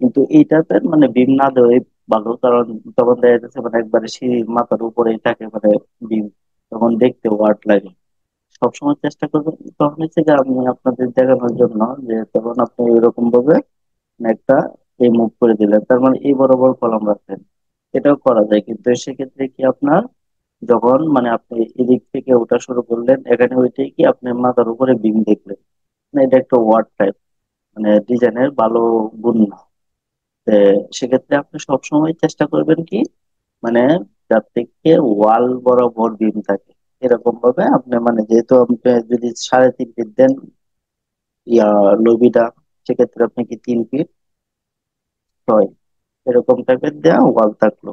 কিন্তু এইটাতে মানে বিম না দেওয়াই ভালো, কারণ তখন দেখা যাচ্ছে মানে একবারে সিঁড়ির মাথার উপরেই থাকে মানে বিম, তখন দেখতে ওয়ার্ড লাগে। সবসময় চেষ্টা করবেন, তখন হচ্ছে যে আমি আপনাদের দেখানোর জন্য যে তখন আপনি এরকম ভাবে একটা এই মুভ করে দিলেন, তার মানে এই বরাবর কলাম রাখলেন, এটাও করা যায়। কিন্তু সেক্ষেত্রে কি আপনার যখন মানে আপনি এদিক থেকে ওঠা শুরু করলেন, এখানে ওইটাই কি আপনি মাথার উপরে বিম দেখলেন, মানে এটা একটা ওয়ার্ড টাইপ, মানে ডিজাইনের ভালো গুণ না। তো সেক্ষেত্রে আপনি সবসময় চেষ্টা করবেন কি মানে যার থেকে ওয়াল বরাবর বিম থাকে, এরকম ভাবে আপনি মানে যেহেতু আপনি যদি 3.5 ফিট দেন ইয়া লবিটা, সেক্ষেত্রে আপনি কি 3 ফিট 6 এরকম টাইপের দেয়া ওয়াল থাকলো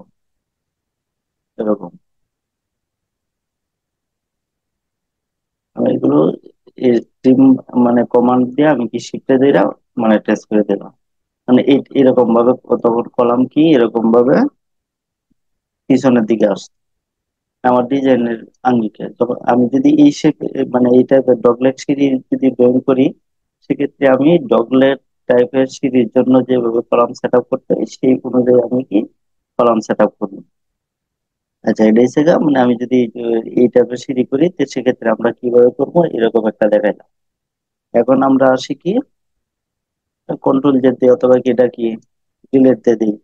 এরকম। আমি এগুলো টিম মানে কমান্ড দিয়ে আমি কি শিখতে দিলাম, মানে টেস্ট করে দিলাম, মানে এরকম ভাবে তখন কলাম কি এরকম ভাবে পিছনের দিকে আসছে আমার ডিজাইনের আঙ্গিকে। তখন আমি যদি এই শেপ মানে এই টাইপের ডগলেগ সিঁড়ি যদি ড্রয়িং করি, সেক্ষেত্রে আমি ডগলেগ টাইপের সিঁড়ির জন্য যেভাবে কলাম সেট আপ করতে হয় সেই অনুযায়ী আমি কি কলাম সেট আপ করি। আচ্ছা, এটা হচ্ছে গা, মানে আমি যদি এই টাইপের সিঁড়ি করি তো সেক্ষেত্রে আমরা কিভাবে করবো এরকম একটা দেখাইলাম। এখন আমরা আসি কি কন্ট্রোল জেড দিই, অথবা কি এটা কি ডিলেট দিয়ে দিই।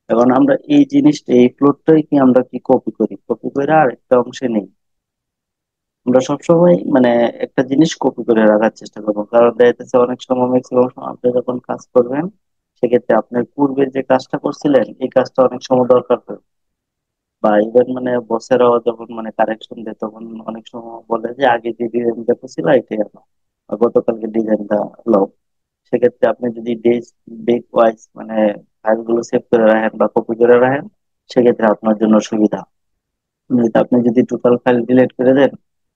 এখন আমরা এই জিনিসটা এই ফ্লোরটাই কি আমরা কি কপি করি, কপি করে আর একটা অংশে নেই। আমরা সবসময় মানে একটা জিনিস কপি করে রাখার চেষ্টা করবো, কারণ দেখা যাচ্ছে অনেক সময় ম্যাক্সিমাম সময় আপনি যখন কাজ করবেন, সেক্ষেত্রে আপনার পূর্বে যে কাজটা করছিলেন এই কাজটা অনেক সময় দরকার হয়। বা ইভেন মানে বসেরাও যখন মানে কারেকশন দেয় তখন অনেক সময় বলে যে আগে যে ডিজাইনটা করছিল এটাই আনো, বা গতকালকে ডিজাইনটা লও। সেক্ষেত্রে আপনি যদি ডেজ ডেট ওয়াইজ মানে ফাইলগুলো সেভ করে রাখেন বা কপি করে রাখেন, সেক্ষেত্রে আপনার জন্য সুবিধা। নয়তো আপনি যদি টোটাল ফাইল ডিলিট করে দেন,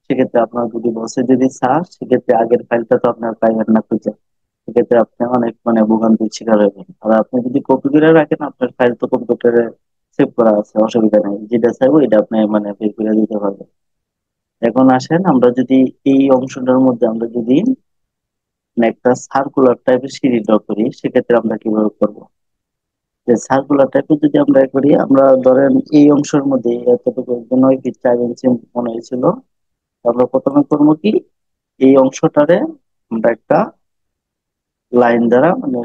সেক্ষেত্রে আপনার যদি বসে যদি চান, সেক্ষেত্রে আগের ফাইলটা তো আপনার পাইবেন না খুঁজে, সেক্ষেত্রে আপনি অনেক মানে ভোগান্তির শিকার হবেন। আর আপনি যদি কপি করে রাখেন, আপনার ফাইল তো কম্পিউটারে সেভ করা আছে, অসুবিধা নেই, যেটা চাইবো এটা আপনি মানে বের করে দিতে পারবেন। এখন আসেন আমরা যদি এই অংশটার মধ্যে আমরা যদি মানে একটা সার্কুলার টাইপের সিঁড়ি ড্র করি, সেক্ষেত্রে আমরা কিভাবে করবো, যে সার্কুলার টাইপের যদি আমরা করি, আমরা ধরেন এই অংশের মধ্যে এতটুকু 9 ফিট 4 ইঞ্চি মনে হয়েছিল, আমরা প্রথমে করবো কি এই অংশটারে আমরা একটা লাইন দ্বারা মানে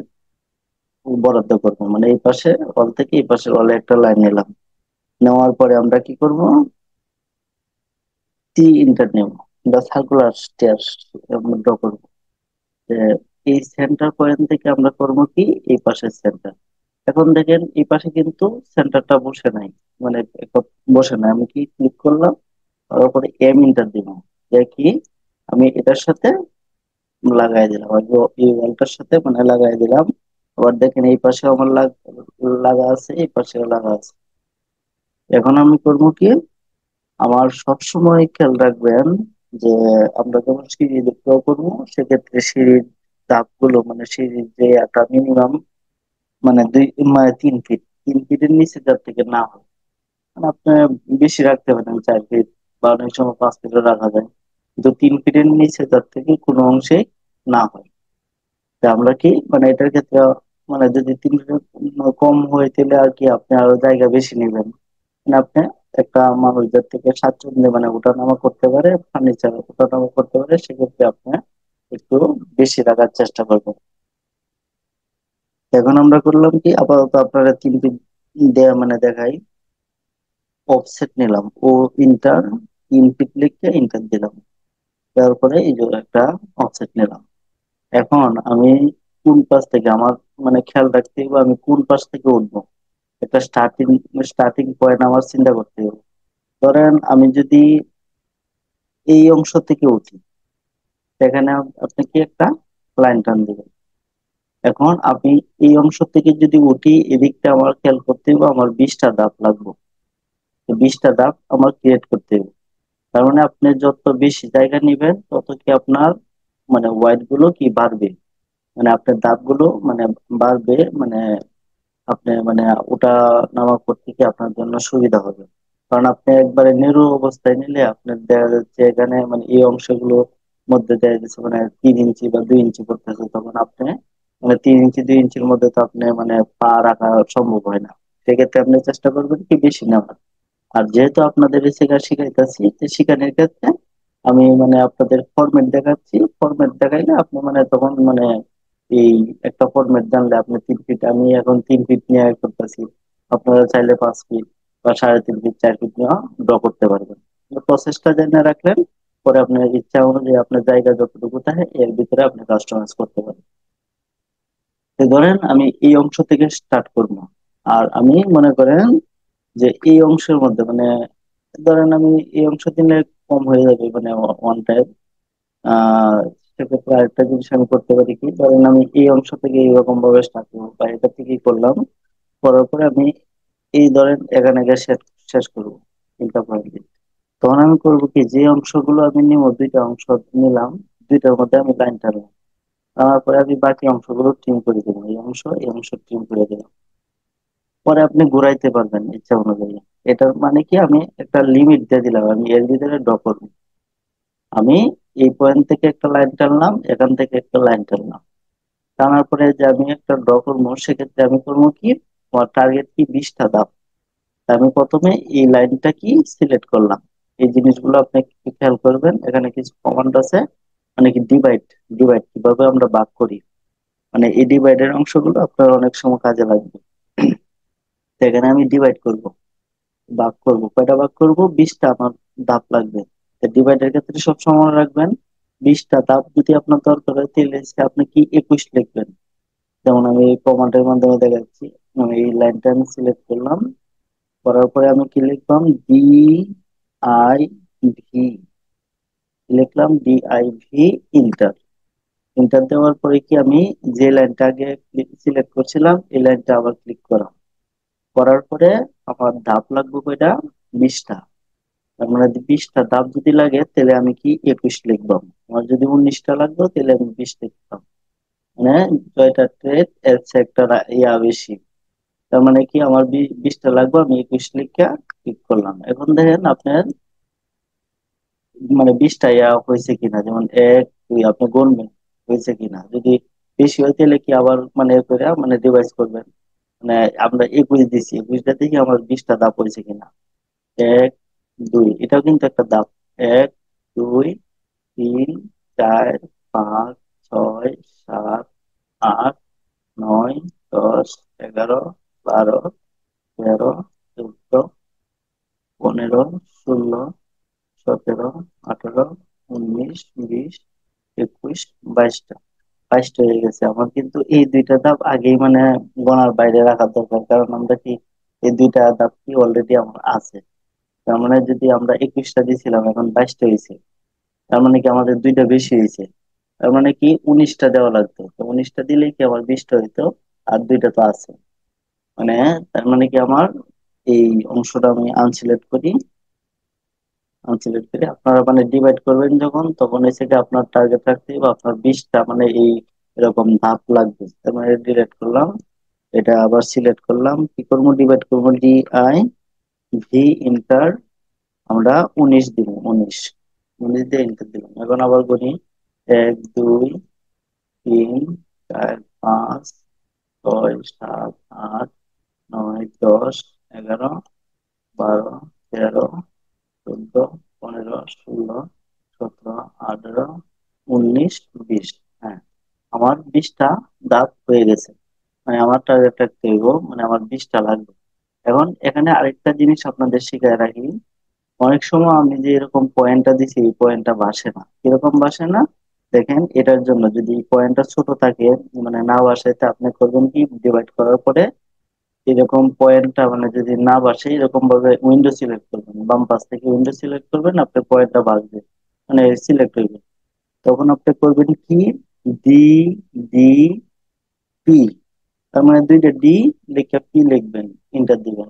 বরাদ্দ করবো, মানে এই পাশে ওয়াল থেকে এই পাশের ওয়ালে একটা লাইন নিলাম। নেওয়ার পরে আমরা কি করব, টি ইন্টার নেব, বা সার্কুলার স্টেয়ার আমরা ড্র করবো। যে এই সেন্টার পয়েন্ট থেকে আমরা করবো কি এই পাশের সেন্টার। এখন দেখেন এই পাশে কিন্তু সেন্টারটা বসে নাই, মানে একটা বসে নাই, আমি কি ক্লিক করলাম, তারপরে এম ইন্টার দিব, যে কি আমি এটার সাথে লাগাই দিলাম, আর এই ওয়ালটার সাথে মানে লাগাই দিলাম। আবার দেখেন এই পাশে আমার লাগা আছে, এই পাশেও লাগা আছে। এখন আমি করবো কি, আমার সব সময় খেয়াল রাখবেন যে আমরা যখন সিঁড়ি ড্র করবো, সেক্ষেত্রে সিঁড়ির ধাপগুলো মানে সিঁড়ির যে একটা মিনিমাম মানে 3 ফিট, 3 ফিটের নিচে যার থেকে না হয়, মানে আপনি বেশি রাখতে পারেন 4 ফিট, বা অনেক সময় 5 ফিটও রাখা যায়, কিন্তু 3 ফিটের নিচে যার থেকে কোনো অংশে না হয়। তা আমরা কি মানে এটার ক্ষেত্রে মানে যদি 3 ফিট কম হয়ে তাহলে আর কি আপনি আরো জায়গা বেশি নেবেন, মানে আপনি একটা মানুষ যার থেকে স্বাচ্ছন্দ্যে মানে ওঠানামা করতে পারে, ফার্নিচার ওঠানামা করতে পারে, সেক্ষেত্রে আপনি একটু বেশি রাখার চেষ্টা করবেন। এখন আমরা করলাম কি আপাতত আপনারা 3 ফিট দেয়া মানে দেখাই, অফসেট নিলাম ও ইন্টার, 3 ফিট লিখে ইন্টার দিলাম, তারপরে এই যে একটা অফসেট নিলাম। এখন আমি কোন পাশ থেকে আমার মানে খেয়াল রাখতে হবে আমি কোন পাশ থেকে উঠবো, একটা স্টার্টিং পয়েন্ট আমার চিন্তা করতে হবে। ধরেন আমি যদি এই অংশ থেকে উঠি, সেখানে আপনি কি একটা লাইন টান দিবেন। এখন আমি এই অংশ থেকে যদি উঠি, এদিকটা আমার খেয়াল করতে হবে আমার 20টা ধাপ লাগবে, 20টা ধাপ আমার ক্রিয়েট করতে হবে। তার মানে আপনি যত বেশি জায়গা নিবেন তত কি আপনার মানে ওয়াইড গুলো কি বাড়বে, মানে আপনার দাঁত গুলো মানে বাড়বে, মানে আপনি মানে ওটা নামা করতে কি আপনার জন্য সুবিধা হবে। কারণ আপনি একবারে নেরু অবস্থায় নিলে আপনার দেখা যাচ্ছে এখানে মানে এই অংশগুলোর মধ্যে দেখা যাচ্ছে মানে 3 ইঞ্চি বা 2 ইঞ্চি পড়তেছে, তখন আপনি মানে 3 ইঞ্চি 2 ইঞ্চির মধ্যে তো আপনি মানে পা রাখা সম্ভব হয় না। সেক্ষেত্রে আপনি চেষ্টা করবেন কি বেশি নেওয়ার। আর যেহেতু আপনাদের এই শেখা শিখাইতেছি, তো শিখানোর ক্ষেত্রে আমি মানে আপনাদের ফরম্যাট দেখাচ্ছি, ফরম্যাট দেখাইলে আপনি মানে তখন মানে এই একটা ফরম্যাট জানলে আপনি 3 ফিট, আমি এখন 3 ফিট নিয়ে করতেছি, আপনারা চাইলে 5 ফিট বা 3.5 ফিট 4 ফিট নিয়ে ড্র করতে পারবেন। প্রসেসটা জেনে রাখলেন, পরে আপনার ইচ্ছা অনুযায়ী আপনার জায়গা যতটুকু থাকে এর ভিতরে আপনি কাস্টমাইজ করতে পারেন। তো ধরেন আমি এই অংশ থেকে স্টার্ট করব, আর আমি মনে করেন যে এই অংশের মধ্যে মানে ধরেন আমি এই অংশ দিলে কম হয়ে যাবে মানে ওয়ান টাইম। আহ সেক্ষেত্রে আরেকটা জিনিস আমি করতে পারি কি, ধরেন আমি এই অংশ থেকে এইরকম ভাবে স্টার্ট করবো বা এটা থেকেই করলাম, করার পরে আমি এই ধরেন এখানে গিয়ে শেষ শেষ করবো তিনটা পয়েন্ট দিয়ে। তখন আমি করবো কি, যে অংশগুলো আমি নিব, 2টা অংশ নিলাম, 2টার মধ্যে আমি লাইন টানলাম, তারপরে আমি বাকি অংশগুলো ট্রিম করে দেবো, এই অংশ ট্রিম করে দিলাম। পরে আপনি ঘুরাইতে পারবেন ইচ্ছা অনুযায়ী। এটার মানে কি, আমি একটা লিমিট দিয়ে দিলাম, আমি এর ভিতরে ড্র করবো। আমি এই পয়েন্ট থেকে একটা লাইন টানলাম, এখান থেকে একটা লাইন টানলাম, টানার পরে যে আমি একটা ড্র করবো, সেক্ষেত্রে আমি করবো কি, আমার টার্গেট কি 20টা ধাপ। তা আমি প্রথমে এই লাইনটা কি সিলেক্ট করলাম। এই জিনিসগুলো আপনি একটু খেয়াল করবেন, এখানে কিছু কমান্ড আছে, মানে কি ডিভাইড, ডিভাইড কিভাবে আমরা ভাগ করি, মানে এই ডিভাইডের অংশগুলো আপনার অনেক সময় কাজে লাগবে। তো এখানে আমি ডিভাইড করব, ভাগ করব, কয়টা ভাগ করব, 20টা আমার ধাপ লাগবে। ডিভাইডের ক্ষেত্রে সব সময় মনে রাখবেন 20টা ধাপ যদি আপনার দরকার হয় তাহলে হচ্ছে আপনি কি 21 লিখবেন। যেমন আমি এই কমান্ডের মাধ্যমে দেখাচ্ছি, মানে এই লাইনটা আমি সিলেক্ট করলাম, করার পরে আমি কি লিখলাম, DIV লিখলাম, DIV, ইন্টার। ইন্টার দেওয়ার পরে কি আমি যে লাইনটা আগে সিলেক্ট করছিলাম এই লাইনটা আবার ক্লিক করাম, করার পরে আমার ধাপ লাগবে কয়টা, 20টা। তার মানে 20টা ধাপ যদি লাগে তাহলে আমি কি 21 লিখবাম, আমার যদি 19টা লাগতো তাহলে আমি 20 লিখতাম। মানে জয়টা ট্রেড এর চেয়ে একটা ইয়া বেশি, তার মানে কি আমার 20টা লাগবে, আমি 21 লিখা ক্লিক করলাম। এখন দেখেন আপনার মানে 20টা ইয়া হয়েছে কিনা, যেমন 1 2 আপনি গুনবেন হয়েছে কিনা, যদি বেশি হয় তাহলে কি আবার মানে এ করে মানে ডিভাইস করবেন, মানে আমরা 21 দিছি, 21টা থেকে আমার 20টা ধাপ হয়েছে কিনা। 1 2, এটাও কিন্তু একটা ধাপ। 1 2 3 4 5 6 7 8 9 10 11 12 13 14 15 20 21 22, বাইশটা হয়ে গেছে আমার, কিন্তু এই 2টা ধাপ আগেই মানে গোনার বাইরে রাখা দরকার, কারণ আমরা কি এই 2টা ধাপ কি অলরেডি আমার আছে। তার মানে যদি আমরা 21টা দিয়েছিলাম এখন 22টা হয়েছে, তার মানে কি আমাদের 2টা বেশি হয়েছে, তার মানে কি 19টা দেওয়া লাগতো, তো 19টা দিলে কি আমার 20টা হইতো, আর 2টা তো আছে। মানে তার মানে কি আমার এই অংশটা আমি আনসিলেক্ট করি, আনসিলেক্ট করে আপনারা মানে ডিভাইড করবেন যখন, তখন এই সেটা আপনার টার্গেট রাখতে হবে আপনার 20টা মানে এই এরকম ধাপ লাগবে, তার মানে ডিলিট করলাম, এটা আবার সিলেক্ট করলাম, কি করবো, ডিভাইড করবো, DIV, ইন্টার, আমরা 19 দিব, 19 দিয়ে এন্টার দিলাম। এখন আবার করি, 1 2 3 4 5 6 7 8 9 10 11 12 13 14 15 16 17 18 19 হ্যাঁ, আমার 20টা দাঁত হয়ে গেছে, মানে আমার টার্গেট রাখতে হইব, মানে আমার 20টা লাগবে। এখন এখানে আরেকটা জিনিস আপনাদের শিখায় রাখি, অনেক সময় আমি যে এরকম পয়েন্টটা দিছি এই পয়েন্টটা বাসে না, কিরকম বাসে না, দেখেন এটার জন্য যদি পয়েন্টটা ছোট থাকে মানে না বাসে, তা আপনি করবেন কি, ডিভাইড করার পরে এরকম পয়েন্টটা মানে যদি না বাসে এরকম ভাবে উইন্ডো সিলেক্ট করবেন, বাম পাশ থেকে উইন্ডো সিলেক্ট করবেন, আপনার পয়েন্টটা বাসবে, মানে সিলেক্ট হইবে। তখন আপনি করবেন কি, DDP, তার মানে 2টা D লিখে P লিখবেন, ইন্টার দিবেন,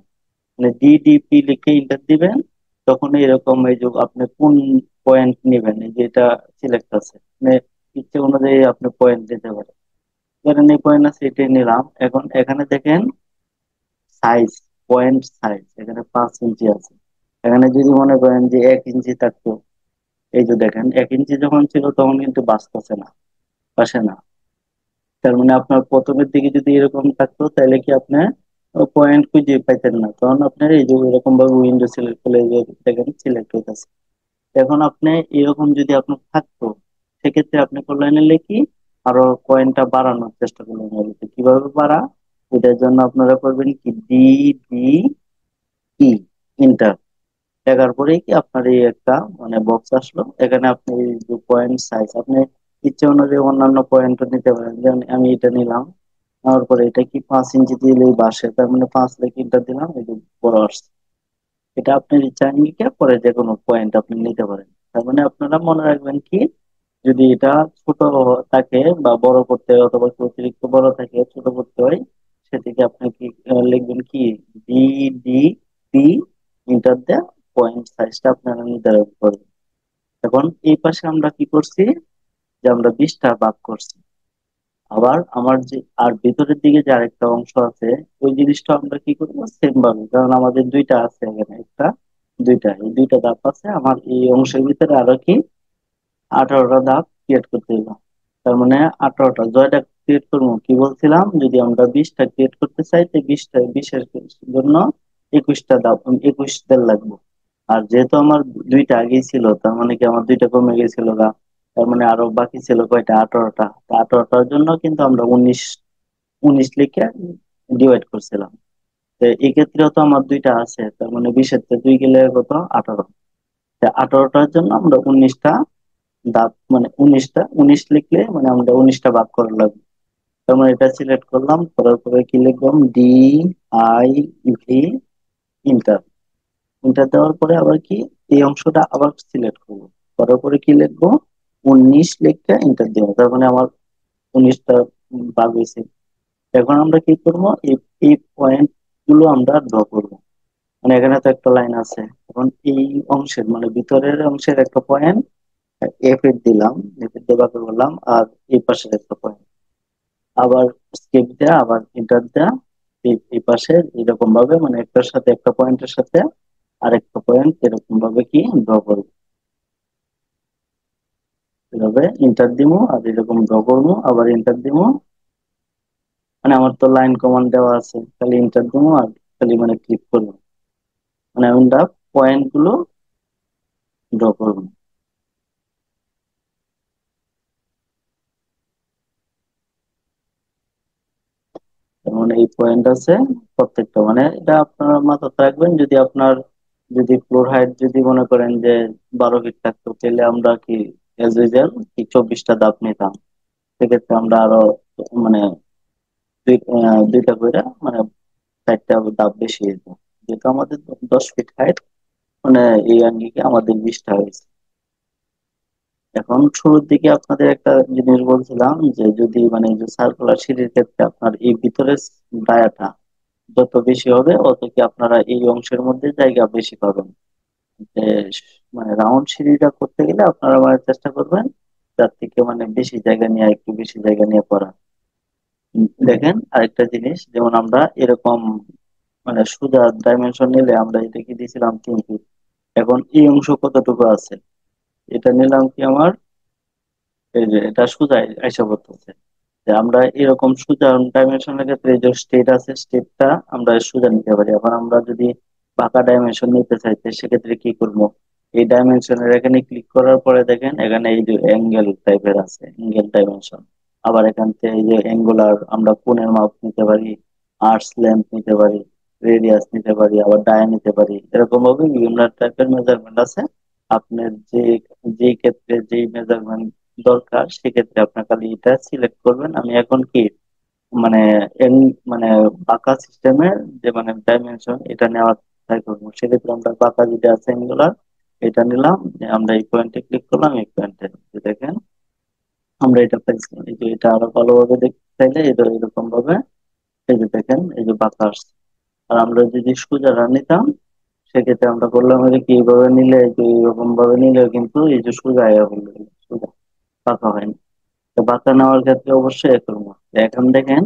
মানে DDP লিখে ইন্টার দিবেন। তখন এরকম এই যে আপনি কোন পয়েন্ট নেবেন, এই যে এটা সিলেক্ট আছে, মানে ইচ্ছে অনুযায়ী আপনি পয়েন্ট দিতে পারেন। ধরেন এই পয়েন্ট আছে, এটাই নিলাম। এখন এখানে দেখেন সাইজ, পয়েন্ট সাইজ এখানে 5 ইঞ্চি আছে। এখানে যদি মনে করেন যে 1 ইঞ্চি থাকতো, এই যে দেখেন 1 ইঞ্চি যখন ছিল তখন কিন্তু বাঁচতেছে না, পাশে না। তার মানে আপনার প্রথমের দিকে যদি এরকম থাকতো তাহলে কি আপনি পয়েন্ট খুঁজে পাইতেন না, তখন আপনার এই যে এরকম ভাবে উইন্ডো সিলেক্ট করলে এই যে দেখেন সিলেক্ট হইতেছে। এখন আপনি এরকম যদি আপনার থাকতো, সেক্ষেত্রে আপনি করলেন হলে কি, আরো পয়েন্টটা বাড়ানোর চেষ্টা করলেন হলে তো কিভাবে বাড়া, এটার জন্য আপনারা করবেন কি ডি, বি, ই, ইন্টার। দেখার পরে কি আপনার এই একটা মানে বক্স আসলো, এখানে আপনি এই যে পয়েন্ট সাইজ আপনি ইচ্ছে অনুযায়ী অন্যান্য পয়েন্টও নিতে পারেন, যেমন আমি এটা নিলাম। নেওয়ার পরে এটা কি 5 ইঞ্চি দিলেই বাসে, তার মানে 5 লিখে দিলাম, এই যে বড় আসছে। এটা আপনার ইচ্ছা নিয়ে পরে যে কোনো পয়েন্ট আপনি নিতে পারেন। তার মানে আপনারা মনে রাখবেন কি, যদি এটা ছোট থাকে বা বড় করতে হয় অথবা একটু অতিরিক্ত বড় থাকে ছোট করতে হয়, সেদিকে আপনি কি লিখবেন কি ডি, ডি, পি, ইন্টার দেয়া পয়েন্ট সাইজটা আপনারা নির্ধারণ করবেন। এখন এই পাশে আমরা কি করছি, যে আমরা 20টা ভাগ করছি। আবার আমার যে আর ভিতরের দিকে যে আরেকটা অংশ আছে, ওই জিনিসটা আমরা কি করবো সেম ভাবে, কারণ আমাদের দুইটা আছে এখানে, একটা দুইটা, এই দুইটা ধাপ আছে আমার এই অংশের ভিতরে, আরো কি 18টা ধাপ ক্রিয়েট করতে হবে। তার মানে 18টা জয়টা ক্রিয়েট করবো কি বলছিলাম, যদি আমরা 20টা ক্রিয়েট করতে চাই তো 20এর জন্য 21টা ধাপ, 21 লাগবে। আর যেহেতু আমার দুইটা আগেই ছিল, তার মানে কি আমার দুইটা কমে গেছিল গা, তার মানে আরো বাকি ছিল কয়টা, 18টা। 18টার জন্য কিন্তু আমরা 19 19 লিখে ডিভাইড করছিলাম। তো এই ক্ষেত্রেও তো আমার দুইটা আছে, তার মানে 20-এর থেকে 2 গেলে কত, 18। 18টার জন্য আমরা 19টা দাঁত, মানে 19 লিখলে মানে আমরা 19টা ভাগ করা লাগবে। তার মানে এটা সিলেক্ট করলাম, করার পরে কি লিখলাম D, I, V, inter. Inter দেওয়ার পরে আবার কি এই অংশটা আবার সিলেক্ট করবো, করার পরে কি লিখবো 19 লিখে ইন্টার দেবো, তার মানে আমার 19টা ভাগ হয়েছে। এখন আমরা কি করবো, এই এই পয়েন্ট গুলো আমরা ড্র করবো। মানে এখানে তো একটা লাইন আছে, এখন এই অংশের মানে ভিতরের অংশের একটা পয়েন্ট এফ এর দিলাম, এফ এর দেওয়া করলাম, আর এই পাশের একটা পয়েন্ট আবার স্কেপ দেয়া, আবার ইন্টার দেয়া, এই পাশে এরকম ভাবে মানে একটার সাথে একটা পয়েন্টের সাথে আরেকটা পয়েন্ট এরকম ভাবে কি ড্র করবো। এভাবে ইন্টার দিমু আর এরকম ড্র করবো, আবার ইন্টার দিমু। মানে আমার তো লাইন কমান্ড দেওয়া আছে, খালি ইন্টার দিমু আর খালি মানে ক্লিক করবো, মানে আমরা পয়েন্ট গুলো ড্র করবো। যেমন এই পয়েন্ট আছে প্রত্যেকটা, মানে এটা আপনার মাথায় রাখবেন, যদি আপনার যদি ফ্লোর হাইট যদি মনে করেন যে 12 ফিট থাকতো, তাহলে আমরা কি এজ ইউজুয়াল কি 24টা ধাপ নিতাম। সেক্ষেত্রে আমরা আরো মানে দুইটা করে মানে 4টা ধাপ বেশি যেত। যেহেতু আমাদের 10 ফিট হাইট, মানে এই আঙ্গিকে আমাদের 20টা হয়েছে। এখন শুরুর দিকে আপনাদের একটা জিনিস বলছিলাম, যে যদি মানে এই যে সার্কুলার সিঁড়ির ক্ষেত্রে আপনার এই ভিতরের ডায়াটা যত বেশি হবে, অত কি আপনারা এই অংশের মধ্যে জায়গা বেশি পাবেন। যে মানে রাউন্ড সিঁড়িটা করতে গেলে আপনারা মানে চেষ্টা করবেন তার থেকে মানে বেশি জায়গা নিয়ে, একটু বেশি জায়গা নিয়ে করা। দেখেন আরেকটা জিনিস, যেমন আমরা এরকম মানে সোজা ডাইমেনশন নিলে আমরা এটা কি দিয়েছিলাম 3 ফিট। এখন এই অংশ কতটুকু আছে, এটা নিলাম কি আমার, এই যে এটা সোজা আইসা পড়তেছে। যে আমরা এরকম সোজা ডাইমেনশনের ক্ষেত্রে এই যে স্টেট আছে, স্টেটটা আমরা সোজা নিতে পারি। এখন আমরা যদি বাঁকা ডাইমেনশন নিতে চাইতে সেক্ষেত্রে কি করব, এই ডাইমেনশনের এখানে ক্লিক করার পরে দেখেন এখানে এই যে অ্যাঙ্গেল টাইপের আছে, অ্যাঙ্গেল ডাইমেনশন। আবার এখান থেকে এই যে অ্যাঙ্গুলার আমরা কোণের মাপ নিতে পারি, আর্কস লেন্থ নিতে পারি, রেডিয়াস নিতে পারি, আবার ডায়া নিতে পারি। এরকম ভাবে বিভিন্ন টাইপের মেজারমেন্ট আছে। আপনার যে যে ক্ষেত্রে যেই মেজারমেন্ট দরকার সেক্ষেত্রে আপনার খালি এটা সিলেক্ট করবেন। আমি এখন কি মানে মানে বাঁকা সিস্টেমের যে মানে ডাইমেনশন এটা নেওয়ার ট্রাই করবো। সেক্ষেত্রে আমরা বাঁকা যেটা আছে অ্যাঙ্গুলার, এটা নিলাম, যে আমরা এই পয়েন্টে ক্লিক করলাম, এই পয়েন্টে দেখেন আমরা এটা পাইছি। এই যে এটা আরো ভালোভাবে দেখতে চাইলে এটা এরকম ভাবে এই যে দেখেন এই যে বাঁকা আসছে। আর আমরা যদি সোজা নিতাম সেক্ষেত্রে আমরা করলাম যে কি এইভাবে নিলে, এই যে এইরকম ভাবে নিলে কিন্তু এই যে সোজা আয়া বললো, সোজা বাঁকা হয়নি। তো বাঁকা নেওয়ার ক্ষেত্রে অবশ্যই এক করবো। এখন দেখেন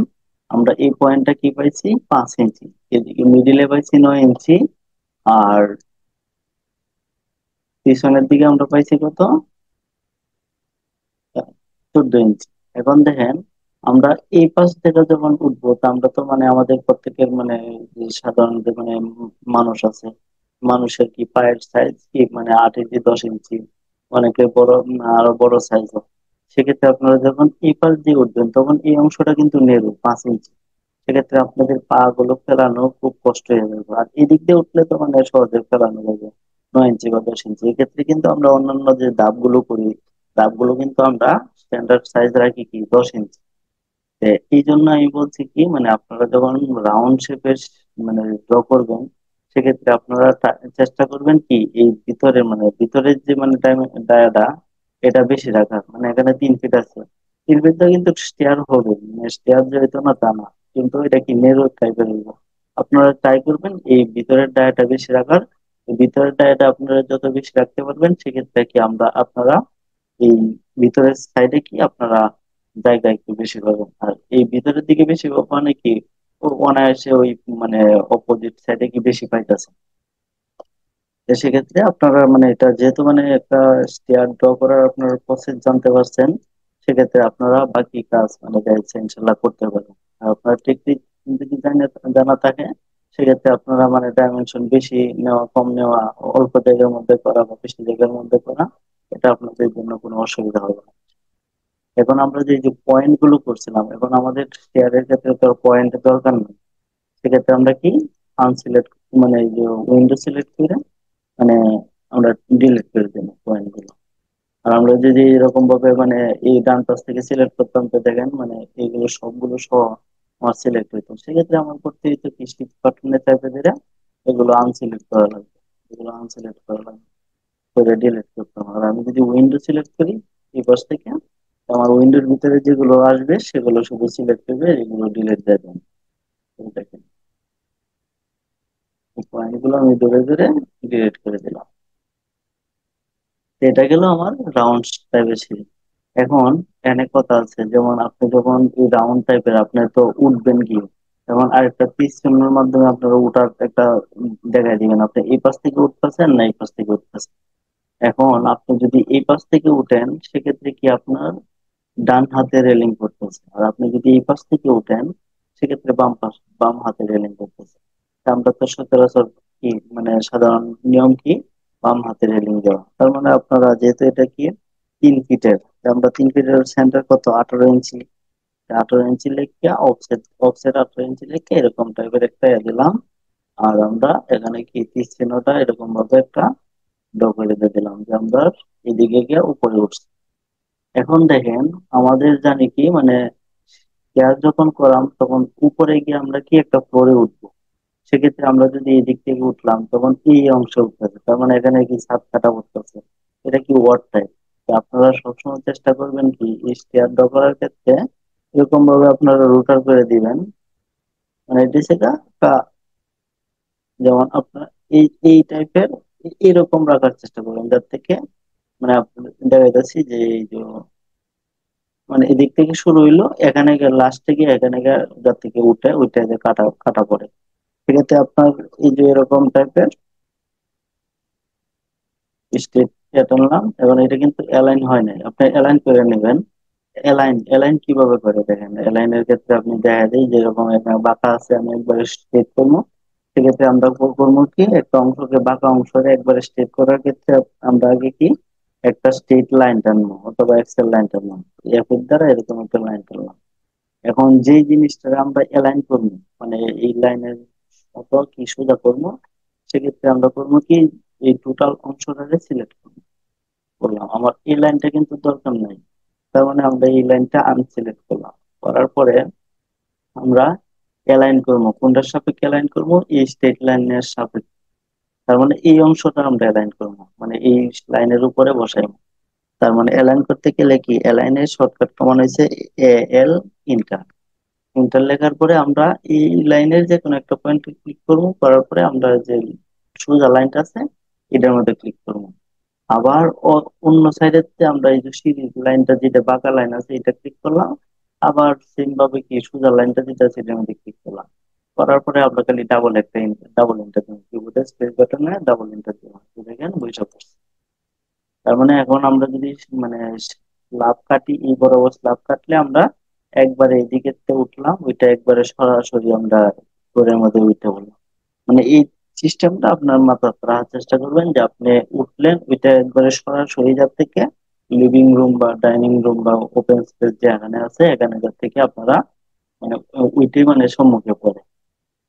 আমরা এই পয়েন্টটা কি পাইছি, 5 ইঞ্চি, এদিকে মিডিলে পাইছি 9 ইঞ্চি, আর পিছনের দিকে আমরা পাইছি কত, 14 ইঞ্চি। এখন দেখেন আমরা এই পাশ থেকে যখন উঠবো, তা আমরা তো মানে আমাদের প্রত্যেকের মানে যে সাধারণ যে মানে মানুষ আছে, মানুষের কি পায়ের সাইজ কি মানে 8 ইঞ্চি 10 ইঞ্চি, অনেকে বড় আরো বড় সাইজ। সেক্ষেত্রে আপনারা যখন এই পাশ দিয়ে উঠবেন তখন এই অংশটা কিন্তু নেরু 5 ইঞ্চি। সেক্ষেত্রে আপনাদের পা গুলো ফেলানো খুব কষ্ট হয়ে যাবে, আর এদিক দিয়ে উঠলে তো মানে সহজে ফেলানো যাবে 9 ইঞ্চি বা 10 ইঞ্চি। এক্ষেত্রে কিন্তু আমরা অন্যান্য যে ধাপগুলো করি, ধাপগুলো কিন্তু আমরা স্ট্যান্ডার্ড সাইজ রাখি কি 10 ইঞ্চি। এই জন্য আমি বলছি কি মানে আপনারা যখন রাউন্ড শেপের মানে ড্র করবেন, সেক্ষেত্রে আপনারা চেষ্টা করবেন কি এই ভিতরে মানে ভিতরের যে মানে ডায়াটা এটা বেশি রাখার। মানে এখানে 3 ফিট আছে, 3 ফিট কিন্তু স্টেয়ার হবে, মানে স্টেয়ার যেহেতু না তা না, কিন্তু এটা কি নেরো টাইপের হইব। আপনারা ট্রাই করবেন এই ভিতরের ডায়াটা বেশি রাখার। এই ভিতরের ডায়াটা আপনারা যত বেশি রাখতে পারবেন, সেক্ষেত্রে কি আপনারা এই ভিতরের সাইডে কি আপনারা জায়গা একটু বেশি পাবেন। আর এই ভিতরের দিকে বেশি মানে কি ও অনায়াসে ওই মানে অপোজিট সাইডে কি বেশি পাইতেছে। তো সেক্ষেত্রে আপনারা মানে এটা যেহেতু মানে একটা স্টেয়ার ড্র করার আপনার প্রসেস জানতে পারছেন, সেক্ষেত্রে আপনারা বাকি কাজ মানে যাইছে ইনশাল্লাহ করতে পারবেন। আর আপনার টেকনিক যদি জানা থাকে, সেক্ষেত্রে আপনারা মানে ডাইমেনশন বেশি নেওয়া কম নেওয়া, অল্প জায়গার মধ্যে করা বা বেশি জায়গার মধ্যে করা, এটা আপনাদের জন্য কোনো অসুবিধা হবে না। এখন আমরা যে যে পয়েন্ট গুলো করছিলাম, এখন আমাদের শেয়ারের ক্ষেত্রে তো পয়েন্টের দরকার নেই। সেক্ষেত্রে আমরা কি আনসিলেক্ট মানে এই যে উইন্ডো সিলেক্ট করে মানে আমরা ডিলিট করে দেবো পয়েন্ট গুলো। আর আমরা যদি এরকম ভাবে মানে এই ডান পাশ থেকে সিলেক্ট করতাম, তো দেখেন মানে এইগুলো সবগুলো সহ আমার সিলেক্ট হইতো। সেক্ষেত্রে আমার করতে হইতো কি শিফট বাটনে চাপে ধরে এগুলো আনসিলেক্ট করা লাগবে, এগুলো আনসিলেক্ট করা লাগবে করে ডিলিট করতাম। আর আমি যদি উইন্ডো সিলেক্ট করি এই পাশ থেকে, আমার উইন্ডোর ভিতরে যেগুলো আসবে সেগুলো শুধু সিলেক্ট করবে, এগুলো ডিলিট দেবেন। দেখেন এই পয়েন্টগুলো আমি ধরে ধরে ডিলিট করে দিলাম। তো এটা গেল আমার রাউন্ড টাইপের সিঁড়ি। এখন এখানে কথা আছে, যেমন আপনি যখন এই রাউন্ড টাইপের আপনি তো উঠবেন কি, যেমন আরেকটা পিস চিহ্নের মাধ্যমে আপনারা উঠার একটা দেখাই দিবেন, আপনি এই পাশ থেকে উঠতেছেন না এই পাশ থেকে উঠতেছেন। এখন আপনি যদি এই পাশ থেকে উঠেন, সেক্ষেত্রে কি আপনার ডান হাতে রেলিং করতেছে, আর আপনি যদি এই পাশ থেকে উঠেন, সেক্ষেত্রে বাম হাতে রেলিং করতেছে। তা আমরা তো সচরাচর কি মানে সাধারণ নিয়ম কি বাম হাতে রেলিং দেওয়া। তার মানে আপনারা যেহেতু এটা কি 3 ফিটের, আমরা 3 ফিটের সেন্টার কত 18 ইঞ্চি, 18 ইঞ্চি লিখে অফসেট, অফসেট 18 ইঞ্চি লিখে এরকম টাইপের একটা দিলাম। আর আমরা এখানে কি তীর চিহ্নটা এরকম ভাবে একটা ড্র করে দিয়ে দিলাম যে আমরা এদিকে গিয়ে উপরে উঠছি। এখন দেখেন আমাদের জানি কি মানে গ্যাস যখন করাম তখন উপরে গিয়ে আমরা কি একটা ফ্লোরে উঠবো। সেক্ষেত্রে আমরা যদি এই দিক থেকে উঠলাম তখন এই অংশে উঠতেছে, তার মানে এখানে কি ছাদ কাটা পড়তেছে। এটা কি ওয়ার্ড টাইপ। আপনারা সবসময় চেষ্টা করবেন কি এই স্টেয়ার ড্র করার ক্ষেত্রে এরকম ভাবে আপনারা রোটার করে দিবেন, মানে এটা সেটা যেমন আপনার এই এই টাইপের এরকম রাখার চেষ্টা করবেন, যার থেকে মানে আপনার দেখা যাচ্ছে যে এই যে মানে এদিক থেকে শুরু হইলো এখানে লাস্টে গিয়ে এখানে গিয়ে যার থেকে উঠে ওইটা যে কাটা কাটা পড়ে। সেক্ষেত্রে আপনার এই যে এরকম টাইপের স্টেট টানলাম, এবং এটা কিন্তু অ্যালাইন হয় নাই, আপনি অ্যালাইন করে নেবেন। অ্যালাইন অ্যালাইন কিভাবে করে দেখেন, অ্যালাইনের ক্ষেত্রে আপনি দেখা যায় যেরকম একটা বাঁকা আছে আমি একবার স্ট্রেট করবো। সেক্ষেত্রে আমরা করবো কি একটা অংশকে বাঁকা অংশকে একবার স্ট্রেট করার ক্ষেত্রে আমরা আগে কি একটা স্ট্রেট লাইন টানবো অথবা এক্সেল লাইন টানবো, এর দ্বারা এরকম একটা লাইন টানলাম। এখন যে জিনিসটা আমরা অ্যালাইন করবো মানে এই লাইনের মতো কি সোজা করবো, সেক্ষেত্রে আমরা করবো কি এই টোটাল অংশটাকে সিলেক্ট করলাম। আমার এই লাইনটা কিন্তু দরকার নাই, তার মানে আমরা এই লাইনটা আনসিলেক্ট করলাম। করার পরে আমরা অ্যালাইন করবো, কোনটার সাপেক্ষে অ্যালাইন করবো, এই স্ট্রেট লাইনের সাপেক্ষে। তার মানে এই অংশটা আমরা অ্যালাইন করবো, মানে এই লাইনের উপরে বসাইবো। তার মানে অ্যালাইন করতে গেলে কি অ্যালাইনের শর্টকাট কমান হয়েছে এল ইন্টার। ইন্টার লেখার পরে আমরা এই লাইনের যে কোনো একটা পয়েন্ট ক্লিক করবো, করার পরে আমরা যে সোজা লাইনটা আছে, এটার মধ্যে ক্লিক করবো। আবার অন্য সাইডের আমরা এই যে সিরিজ লাইনটা, যেটা বাঁকা লাইন আছে, এটা ক্লিক করলাম। আবার সেম ভাবে কি সোজা লাইনটা যেটা আছে এটার মধ্যে ক্লিক করলাম। করার পরে আমরা খালি ডাবল এন্টার দিলাম, কিবোর্ডে স্পেস বাটনে ডাবল এন্টার দিলাম, দেখেন বৈশা পড়ছে। তার মানে এখন আমরা যদি মানে স্ল্যাব কাটি, এই বরাবর স্ল্যাব কাটলে আমরা একবারে এদিকে উঠলাম, ওইটা একবারে সরাসরি আমরা ঘরের মধ্যে উঠে বললাম। মানে এই সিস্টেমটা আপনার মাথা রাখার চেষ্টা করবেন, যে আপনি উঠলেন ওইটা একবারে সরাসরি যার থেকে লিভিং রুম বা ডাইনিং রুম বা ওপেন স্পেস যে এখানে আছে, এখানে যার থেকে আপনারা মানে ওইটাই মানে সম্মুখে পড়ে।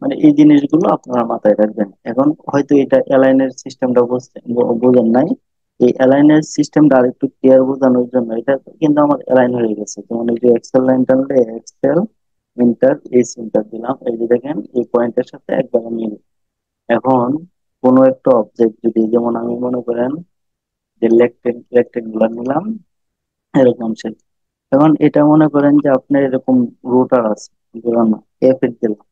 মানে এই জিনিসগুলো আপনারা মাথায় রাখবেন। এখন হয়তো এটা অ্যালাইনের সিস্টেমটা বোঝেন নাই। এই অ্যালাইনের সিস্টেমটা আরেকটু ক্লিয়ার বোঝানোর জন্য, এটা কিন্তু আমার অ্যালাইন হয়ে গেছে। যেমন এই যে এক্সেল লাইন টানলে এক্সেল ইন্টার এই ইন্টার দিলাম, এই যে দেখেন এই পয়েন্টের সাথে একবার মিল। এখন কোনো একটা অবজেক্ট যদি, যেমন আমি মনে করেন যে রেক্টেঙ্গুলার নিলাম, এরকম শেপ। এখন এটা মনে করেন যে আপনার এরকম রোটার আছে, ধরুন এফ এর দিলাম,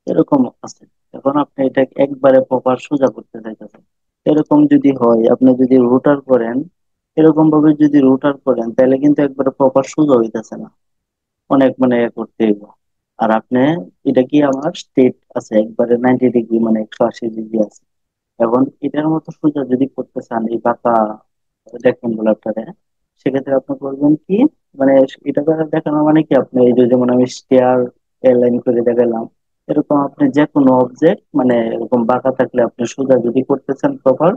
এরকম আছে। এখন আপনি এটা একবারে প্রপার সোজা করতে চাইতেছেন। এরকম যদি হয়, আপনি যদি রোটার করেন, এরকম ভাবে যদি রোটার করেন, তাহলে কিন্তু একবারে প্রপার সোজা হইতেছে না, অনেক মানে এ করতে হইব। আর আপনি, এটা কি আমার স্টেট আছে একবারে 90 ডিগ্রি, মানে 180 ডিগ্রি আছে। এখন এটার মতো সোজা যদি করতে চান এই বাঁকা রেক্টেঙ্গুলারটারে, সেক্ষেত্রে আপনি করবেন কি, মানে এটা দ্বারা দেখানো মানে কি, আপনি এই যে যেমন আমি স্টেয়ার লাইন করে দেখালাম, এরকম আপনি যে কোনো অবজেক্ট মানে এরকম বাঁকা থাকলে আপনি সোজা যদি করতে চান প্রপার,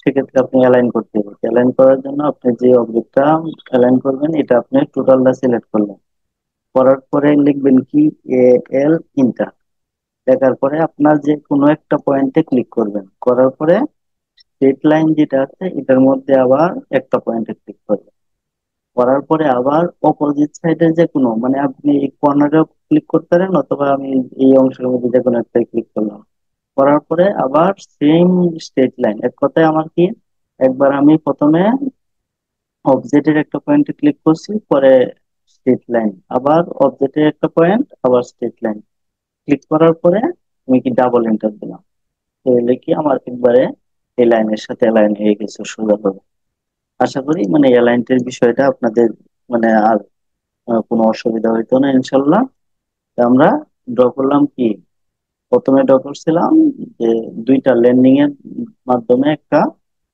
সেক্ষেত্রে আপনি অ্যালাইন করতে হবে। অ্যালাইন করার জন্য আপনি যে অবজেক্টটা অ্যালাইন করবেন, এটা আপনি টোটালটা সিলেক্ট করলেন। করার পরে লিখবেন কি, এ এল ইন্টার। দেখার পরে আপনার যে কোনো একটা পয়েন্টে ক্লিক করবেন, করার পরে স্ট্রেট লাইন যেটা আছে এটার মধ্যে আবার একটা পয়েন্টে ক্লিক করবেন। করার পরে আবার অপোজিট সাইডে যে কোনো, মানে আপনি এই কর্নারেও ক্লিক করতে পারেন, অথবা আমি এই অংশের মধ্যে যে কোনো একটা ক্লিক করলাম। করার পরে আবার সেম স্ট্রেট লাইন, এক কথায় আমার কি, একবার আমি প্রথমে অবজেক্টের একটা পয়েন্টে ক্লিক করছি, পরে স্ট্রেট লাইন, আবার অবজেক্টের একটা পয়েন্ট, আবার স্ট্রেট লাইন ক্লিক করার পরে আমি কি ডাবল এন্টার দিলাম, তাহলে কি আমার একবারে এই লাইনের সাথে লাইন হয়ে গেছে সোজাভাবে। আশা করি মানে এই লাইনটির বিষয়টা আপনাদের মানে আর কোনো অসুবিধা হইতো না ইনশাল্লাহ। তা আমরা ড্র করলাম কি, প্রথমে ড্র করছিলাম যে দুইটা ল্যান্ডিং এর মাধ্যমে একটা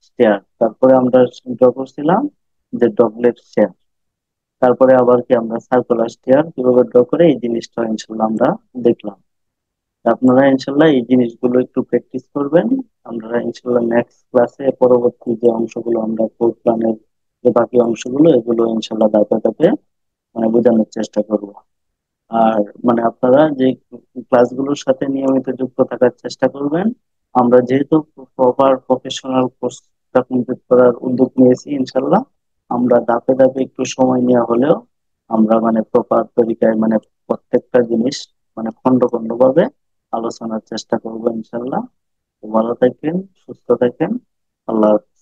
স্টেয়ার, তারপরে আমরা ড্র করছিলাম যে ডগলেট স্টেয়ার, তারপরে আবার কি আমরা সার্কুলার স্টেয়ার কিভাবে ড্র করে এই জিনিসটা ইনশাল্লাহ আমরা দেখলাম। তা আপনারা ইনশাল্লাহ এই জিনিসগুলো একটু প্র্যাকটিস করবেন। আমরা ইনশাল্লাহ নেক্সট ক্লাসে পরবর্তী যে অংশগুলো আমরা কোড প্ল্যানের যে বাকি অংশগুলো, এগুলো ইনশাল্লাহ ধাপে ধাপে মানে বোঝানোর চেষ্টা করব। আর মানে আপনারা যে ক্লাসগুলোর সাথে নিয়মিত যুক্ত থাকার চেষ্টা করবেন। আমরা যেহেতু প্রপার প্রফেশনাল কোর্সটা কমপ্লিট করার উদ্যোগ নিয়েছি, ইনশাল্লাহ আমরা ধাপে ধাপে একটু সময় নেওয়া হলেও আমরা মানে প্রপার তরিকায় মানে প্রত্যেকটা জিনিস মানে খন্ড খন্ড ভাবে আলোচনার চেষ্টা করবো ইনশাল্লাহ। তো ভালো থাকেন, সুস্থ থাকেন, আল্লাহ হাফেজ।